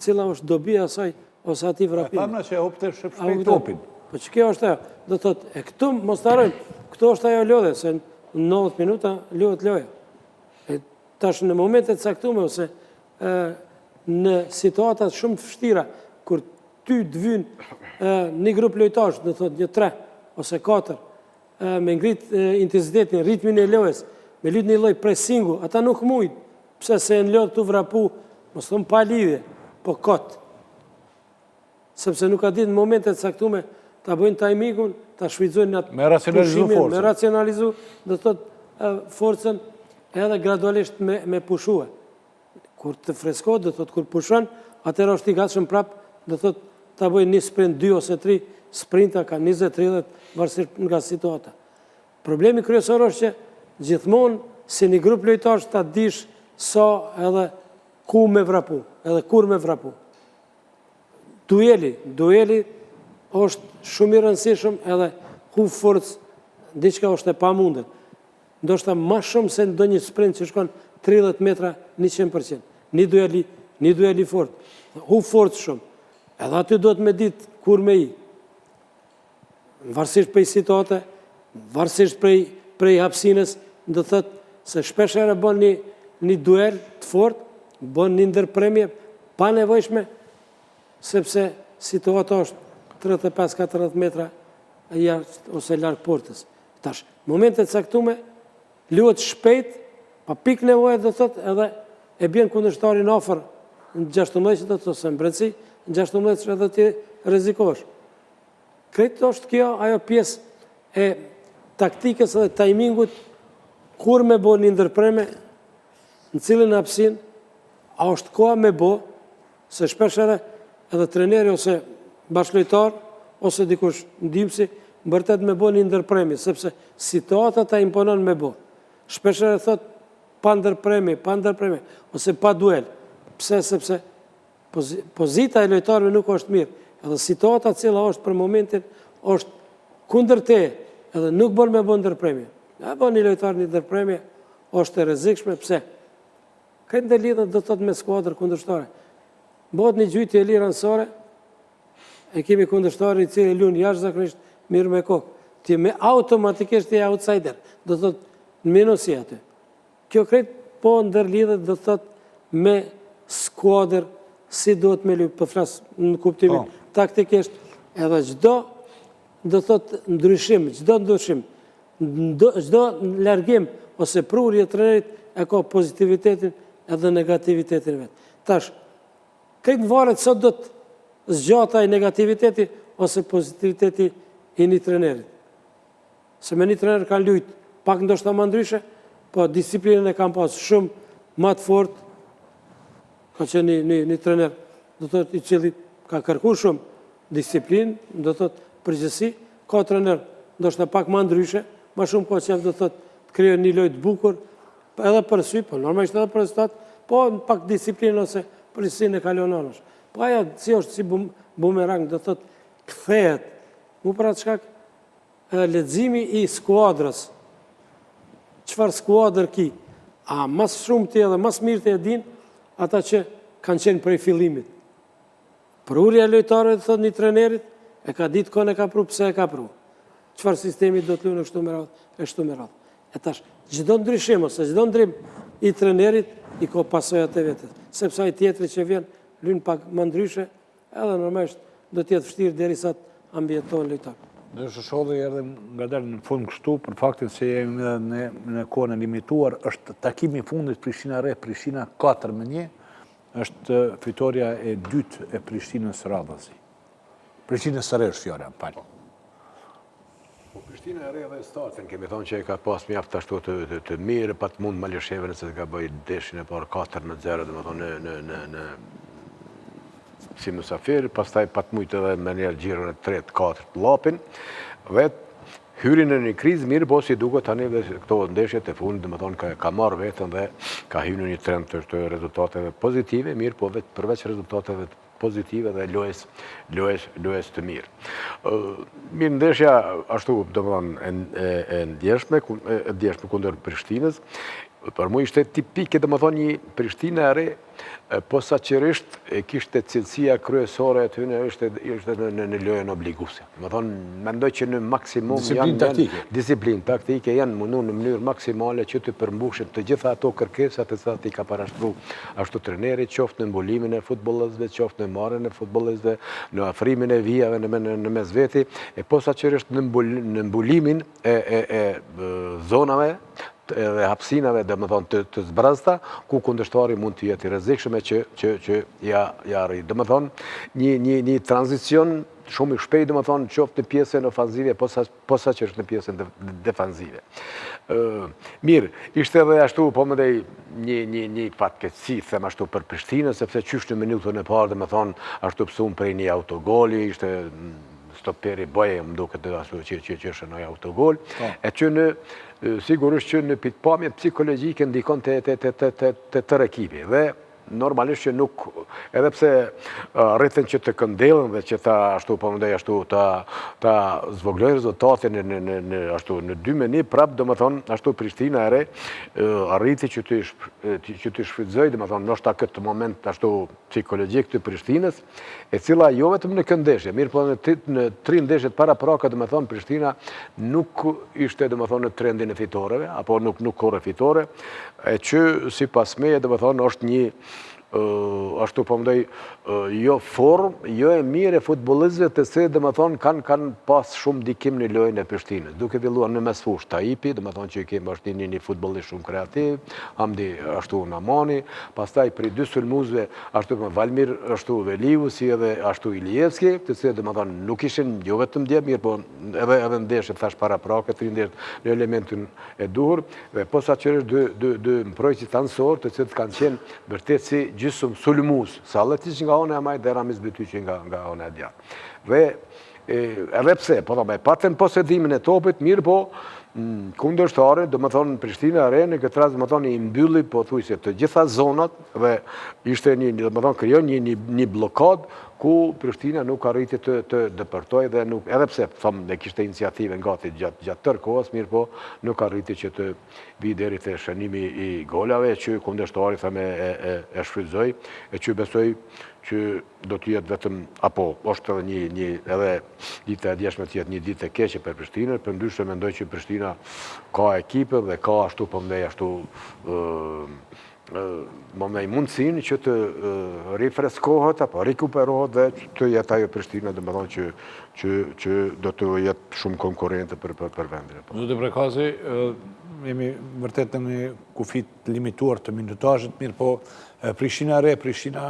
cila është dobija asaj, ose ati vrapimi. Thamna që e hupte shpejt topin. Po që kjo është ajo, do të thotë, e këtu mos të arrojnë, këtu është ajo lodhe, se në 90 minuta luhet loja. E tash në momentet caktume, ose në situatat shumë të vështira, kur ty të vynë një grup lojtash, do të thotë një 3 ose 4, me ngrit intensitetin, ritmin e lojës, me lyt një loj presingu, ata nuk mujt, pse se në lodhë të vrapu, mos thëmë pa lidhje, po kotë. Sepse nuk ka ditë në momentet caktume, ta bëjnë timingun, ta shfrytëzojnë atë Me racionalizu forcën. Me racionalizu, do të thotë forcën edhe gradualisht me pushue. Kur të freskohet, do të thotë kur pushon, atëherë është i gatshëm prap, do të thotë ta bëjnë një sprint 2 ose 3 sprinta ka 20-30 varësisht nga situata. Problemi kryesor është që gjithmonë si një grup lojtarësh ta dish sa edhe ku me vrapu, edhe kur me vrapu. Dueli është shumë i rëndësishëm edhe hu forcë, diçka është e pamundur. Ndoshta më shumë se ndonjë sprint që shkon 30 metra 100%. Një dueli fort. Hu forcë shumë. Edhe aty do të me ditë kur me i. Varësisht prej situate, varësisht prej hapësinës, do thëtë se shpesh herë bën një duel të fort, bën një ndërpremje pa nevojshme, sepse situata është 35-40 metra jashtë ose larg portës. Tash, momentet caktume, luhet shpejt, pa pik nevoje, do thëtë, edhe e bjen kundërshtarin afër në 16, do thëtë, ose në brendësi, në 16 që edhe ti rrezikosh. Kretë është kjo ajo pjesë e taktikës edhe timingut, kur me bo një ndërpreme, në cilën hapësin, a është koha me bo, se shpeshere edhe treneri ose bashkëlojtar, ose dikush ndihmësi, mbërtet me bo një ndërpremi, sepse situata ta imponon me bo. Shpeshere thot, pa ndërpremi, ose pa duel. Pse, sepse pozita e lojtarëve nuk është mirë, edhe situata cila është për momentin, është kundër te, edhe nuk bën me bo ndërpremi. Ja bën një lojtar një ndërpremi, është e rrezikshme, pse? Këtë ndër lidhët do të thot me skuadrë kundërshtare. Bëhet një gjytje e lirë anësore, e kemi kundërshtari i cili lunë jashtëzakonisht mirë me kokë. Ti me automatikisht e outsider, do të thot në minusi aty. Kjo kretë po ndërlidhet do të thot me skuadrë si do të me lujë, për flasë në kuptimin taktikisht, edhe gjdo do të thot ndryshim, gjdo largim ose prurje të trenerit e ka pozitivitetin edhe negativitetin vetë. Tash, këtë në varet sot do të zgjata i negativiteti ose pozitiviteti i një trenerit. Se me një trener kanë lujt pak ndoshta më ndryshe, po disiplinën e kanë pas shumë më të fort, ka që një trener, do të thotë i cili ka kërku shumë disiplinë, do të thotë përgjësi, ka trener ndoshta pak më ndryshe, më shumë ka qef do të thotë të kryon një lojtë bukur, edhe për sy, po normalisht edhe për rezultat, po pak disiplinë ose përgjësinë e kalon anësh. Po aja si është si bumerang, do të thotë kthehet, mu për atë shkak leximi i skuadrës, çfarë skuadër ki, a mas shumë ti edhe mas mirë të edin, ata që kanë qenë prej fillimit. Prurja e lojtarëve të thotë një trenerit, e ka ditë kënë e ka pru, pse e ka pru. Çfarë sistemi do të lunë kështu me radhë, e kështu me radhë. E tash, çdo ndryshim ose çdo ndrim i trenerit i ka pasojat e vetës. Sepse ai tjetri që vjen lyn pak më ndryshe, edhe normalisht do të jetë vështirë derisa të ambientohen lojtarët. Dhe shohë edhe nga dalë në fund kështu, për faktin se jemi edhe në kohën e limituar, është takimi i fundit Prishtina-Re, Prishtina 4-1, është fitoria e dytë e Prishtinës radhasi. Prishtinës së Re është fjala, falë. Prishtina e Re dhe startin, kemi thonë që e ka pas mjaft ashtu të mirë, pa të mund Malisheve nëse ka bëj deshin e parë 4-0, dhe më thonë në si mësafir, pastaj pa të mujtë edhe me njerë gjirën e 3-4 të lapin, vetë hyrin në një krizë mirë, po si duke tani dhe këto ndeshjet e fundit, dhe më thonë ka marrë vetën dhe ka hyrë në një trend të rezultateve pozitive, mirë, po vetë përveç rezultateve pozitive dhe lojës të mirë. Mirë ndeshja, ashtu, do më thonë, e ndjeshme kundër Prishtinës, për mu ishte tipike, do më thonë, një Prishtinë e re, posaçërisht kishte cilësia kryesore e tyre ishte në lojën obliguese. Do më thonë, mendoj që në maksimum disiplinë taktike janë munduar në mënyrë maksimale që të përmbushin të gjitha ato kërkesat të cilat i ka parashtruar ashtu trajneri, qoftë në mbulimin e futbollistëve, qoftë në marrjen e futbollistëve, në afrimin e vijave në mes veti, e posaçërisht në mbulimin e zonave edhe hapësinave, dhe më thonë, të zbrazta, ku kundërshtari mund të jetë i rrezikshëm që ja arrit. Dhe më thonë, një tranzicion shumë i shpejt, dhe më thonë, qoftë në pjesën ofanzive, posaçërisht në pjesën defanzive. Mirë, ishte edhe ashtu, po më dhej një fatkeqësi, them ashtu për Prishtinën, sepse qysh në minutën e parë, dhe më thonë, ashtu pësum prej një autogoli, ishte stoperi Boje, më duket ashtu që është në autogol, e që në sigurisht që në pikpamje psikologjike ndikon të tërë ekipi. Dhe normalisht që nuk, edhe pse rritën që të këndellën dhe që ta ashtu po mëndej ashtu ta zvogloj rezultatin në 2-1, prap do më thonë ashtu Prishtina e re arriti që të shfrytëzoj, do më thonë ndoshta këtë moment ashtu psikologjik të Prishtinës, e cila jo vetëm në këndeshje, mirë po në 3 ndeshjet para praka, do më thonë Prishtina nuk ishte do më thonë në trendin e fitoreve, apo nuk korre fitore, e që si pas meje do më thonë është një ashtu po mëdoj, jo form, jo e mire futbolistëve të se dhe më thonë kanë pas shumë dikim në lojën e Prishtinës. Duke filluar në mesfush Taipi, dhe më thonë që i kemë është një futbolist shumë kreativ, Hamdi ashtu Namani, pastaj për 2 sulmuzve ashtu për Valmir, ashtu Veliu, si edhe ashtu Ilijevski, të se dhe më thonë nuk ishin jo vetëm dje, mirë po edhe ndeshët thash para prake, 3 ndeshët në elementin e duhur, dhe posaçërisht 2 mbrojtësit anësor, të cilët kanë qenë vërtet si gjysmë sulmuz, Salleti që nga one e majtë dhe Ramiz Bety që nga one e djatë. Dhe edhe pse, patën posedimin e topit, mirë po, kundërshtare, do më thonë Prishtina e re, në këtë rast, do më thonë i mbylli, po thujse të gjitha zonat, dhe ishte do më thonë krijon një blokad, ku Prishtina nuk arriti të dëpërtoj dhe nuk, edhe pse, thëmë, dhe kishte iniciative nga gjatë tërë kohës, mirë po, nuk arriti që të vi deri te shënimi i golave, që kundërshtari, thëmë, e shfrytëzoi, e që besoj që do të jetë vetëm, apo, është edhe një edhe ditë e djeshme të jetë një ditë e keqe për Prishtinën, për ndryshe mendoj që Prishtina ka ekipe dhe ka ashtu përmdej ashtu më me mundësin që të rifreskohet, apo rikuperohet dhe të jetë ajo Prishtina, dhe më thonë që do të jetë shumë konkurente për vendin. Zotë Prekazi, jemi vërtet në një kufit limituar të minutazhit, mirë po Prishtina re, Prishtina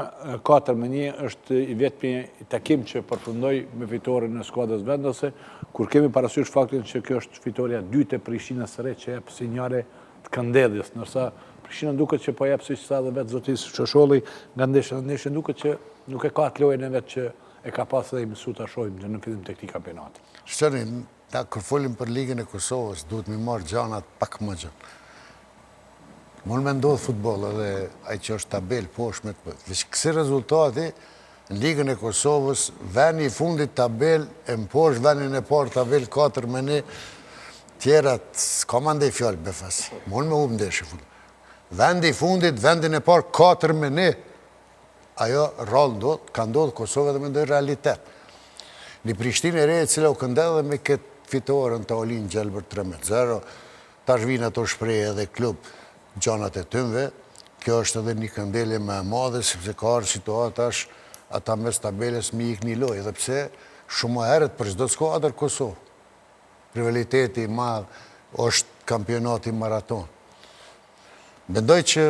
4-1 është i vetëmi takim që përfundoi me fitoren në skuadrës vendose, kur kemi parasysh faktin që kjo është fitoria 2 e Prishtinës re që jep sinjale të këndelljes, nërsa Prishtina duket që po jep siç sa dhe vetë zotis Shosholli nga ndeshja duket që nuk e ka atë lojën e vetë që e ka pas dhe i mësu ta shohim në fillim të këtij kampionati. Shqeni, kur folim për Ligën e Kosovës, duhet mi marrë gjanat pak më gjënë. Mund me ndodhë futbol edhe ai që është tabel poshme, kësi rezultati në Ligën e Kosovës, veni i fundit tabel e më poshë, venin e parë tabel 4-1, tjerat, s'ka ma ndej fjallë befas, mund me u mdesh i fundit. Vendi i fundit, vendin e parë 4-1, ajo rrallë ndodhë, ka ndodhë Kosovë dhe me ndoj realitet. Një Prishtinë e re e cila u këndellë me këtë fitoren të Olin Gjelbër 3-0, tash vinë ato shpreje edhe klub gjanat e tëmve, kjo është edhe një këndellje me madhe, sepse ka arë situatash ata mes tabeles mi ik një loj, edhe pse shumë herët për çdo skuadër Kosovë. Rivaliteti i madh është kampionati maraton. Mendoj që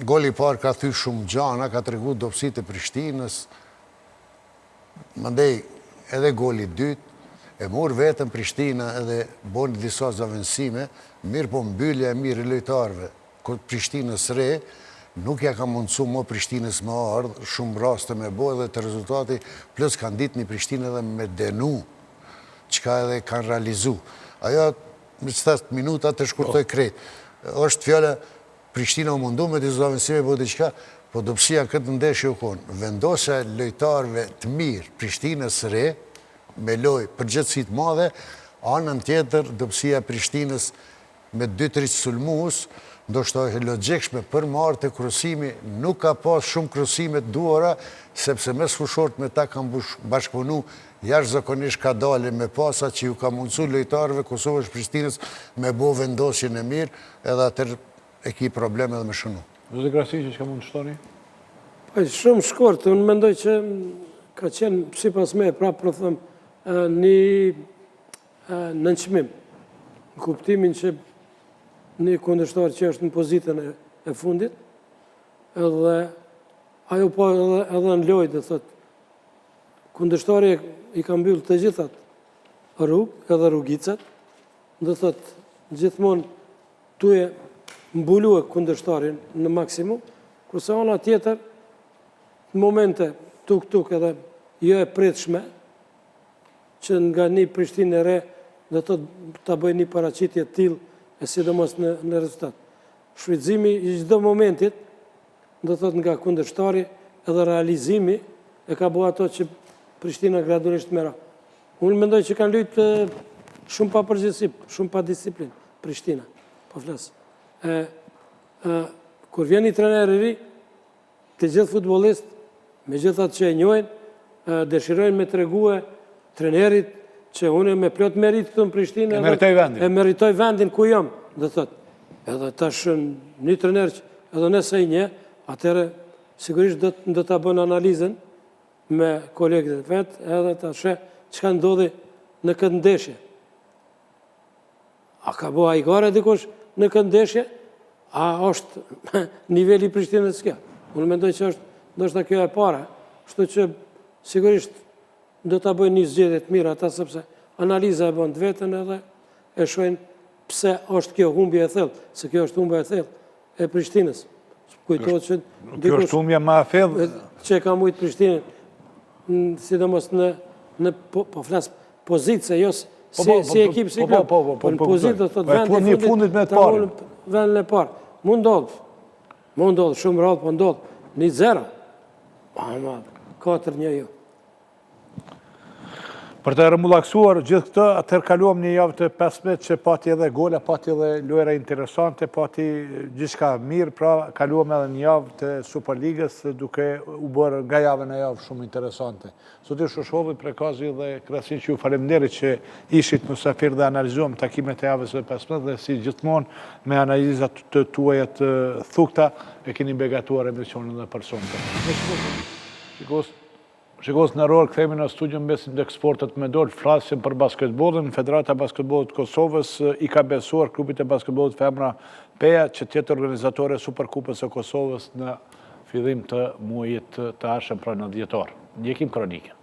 goli i parë ka thyr shumë gjana, ka tregu dobësitë e Prishtinës, mandej edhe goli i dytë, e murë vetëm Prishtina edhe boni disa zavendësime, mirë po mbyllja e mirë i lojtarëve, Prishtinës re, nuk ja ka mundësu më Prishtinës më ardhë, shumë raste me bojë dhe të rezultati, plus kanë ditë një Prishtinë edhe me denu, qka edhe kanë realizu. Ajo, me qëtast minuta të shkurtoj krejt. është fjallë, Prishtina u mundu me disa zavendësime, po diqka, po dopsia këtë ndeshje u konë, vendosja lojtarëve të mirë, Prishtinës re, me loj përgjithësit madhe, anën tjetër, dopsia Prishtinës me 2-3 sulmues, ndoshta e logjikshme për marrë të kryesimi, nuk ka pas shumë kryesime të duara, sepse mes fushort me ta kanë bashkëpunu, jashtëzakonisht ka dalë me pasa që ju ka mundësu lojtarëve Kosovës Prishtinës me bo vendosjen e mirë, edhe atër e ki probleme dhe me shënu. Zotë Krasiqi, që ka mund të shtoni? Shumë shkort, unë mendoj që ka qenë, si pas me, prapë për thëmë, një nënçmim, në kuptimin që një kundërshtar që është në pozitën e fundit, edhe ajo po edhe në lojë, dhe thot, kundërshtari i ka mbyllë të gjithat rrugë, edhe rrugicat, dhe thot, gjithmonë tuje mbulue kundërshtarin në maksimum, kurse ana tjetër, në momente tuk edhe jo e pritshme, që nga një Prishtinë e re, dhe thot, ta bëj një paraqitje të tillë, e sidomos në rezultat. Shfrytëzimi i çdo momentit, do thot nga kundërshtari, edhe realizimi e ka bëu ato që Prishtina gradualisht merr. Unë mendoj që kanë luajtë shumë pa përgjegjësi, shumë pa disiplinë, Prishtina, po flas. Kur vjen një trajner i ri, të gjithë futbollistë, megjithatë që e njohin, dëshirojnë me tregue trajnerit që unë me plot merit këtu në Prishtinë, e meritoj vendin ku jam, dhe thot. Edhe tash një trajner që edhe nëse i nje, atëherë sigurisht do ta bën analizën me kolegët e vet, edhe ta sheh çka ndodhi në këtë ndeshje. A ka bëu ai gore dikush në këtë ndeshje? A është niveli i Prishtinës kjo? Unë mendoj që është ndoshta kjo e para, kështu që sigurisht do ta bëjnë një zgjedhje të mirë ata, sepse analiza e bën të vetën edhe e shohin pse është kjo humbje e thellë, se kjo është humbje e thellë e Prishtinës. Kujtohet që kjo është humbja më e thellë që ka mujt Prishtinën, sidomos në po flas pozitë, jo si ekip si klub. Po në pozitë do thotë vendin me të parë. Vendin e parë. Mund ndodh, shumë rrallë, po ndodh 1-0. Ama 4-1 jo. Për të rëmullaksuar gjithë këtë, atër kaluam një javë të 15 që pati edhe gola, pati edhe lojra interesante, pati gjithka mirë, pra kaluam edhe një javë të Superligës duke u bërë nga javë në javë shumë interesante. Zotë Shoshovi, Prekazi dhe Krasiqi, ju faleminderit që ishit mësafir dhe analizuam takimet e javës të 15 dhe si gjithmonë me analizat të tuaja të thukta e keni begatuar emisionin dhe personët. Shikos në rorë, këthejme në studion besim dhe eksportet me dorë, flasim për basketbolin. Federata Basketbolit Kosovës i ka besuar klubit e basketbolit Femra Peja që tjetë organizatore Superkupës e Kosovës në fillim të muajit të ardhshëm, pra në dhjetor. Ndjekim kronikën.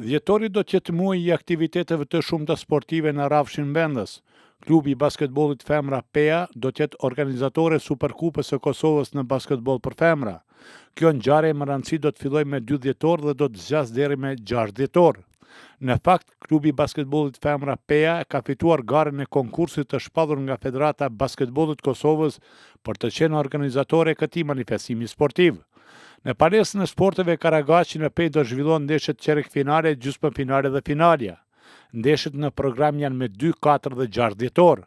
Dhjetori do tjetë muaj i aktiviteteve të shumta sportive në rrafshin vendës. Klubi i basketbollit Femra Peja do tjetë organizatore Superkupës e Kosovës në basketbol për femra. Kjo ngjarje më rëndësi do të filloj me 2 dhjetor dhe do të zgjas deri me 6 dhjetor. Në fakt, klubi i basketbollit Femra Peja ka fituar garën e konkursit të shpallur nga Federata Basketbollit Kosovës për të qenë organizatore e këtij manifestimi sportiv. Në palesën e sporteve Karagaçi në Pejë do zhvillohen ndeshjet çerek finale, gjysmëfinale dhe finalja. Ndeshjet në program janë me 2, 4 dhe 6 dhjetor.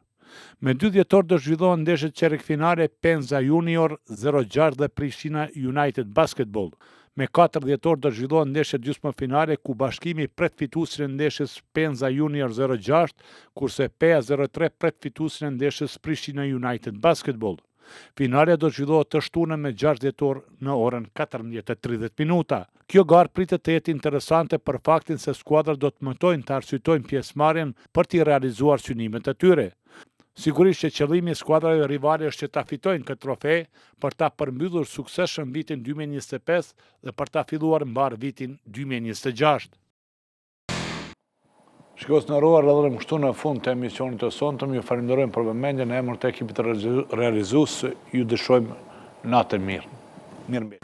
Me 2 dhjetor do zhvillohen ndeshjet çerek finale Penza Junior 06 dhe Prishtina United Basketball. Me 4 dhjetor do zhvillohen ndeshjet gjysmëfinale ku Bashkimi pret fituesin e ndeshjes Penza Junior 06, kurse Peja 03 pret fituesin e ndeshjes Prishtina United Basketball. Finale do zhvillohet të shtunën me 6 dhjetor në orën 14:30 minuta. Kjo garë pritet të jetë interesante për faktin se skuadrat do të mëtojnë të arsyetojnë pjesëmarrjen për t'i realizuar synimet e tyre. Sigurisht që qëllimi i skuadrave rivale është që ta fitojnë këtë trofe për ta përmbyllur suksesshëm vitin 2025 dhe për ta filluar mbar vitin 2026. Shikos në ruar, rëdhërim kështu në fund të emisionit të sonëtëm, ju falenderojmë për vëmendjen e emër të ekipit realizues, ju dëshojmë natën mirë. Mirë mbi.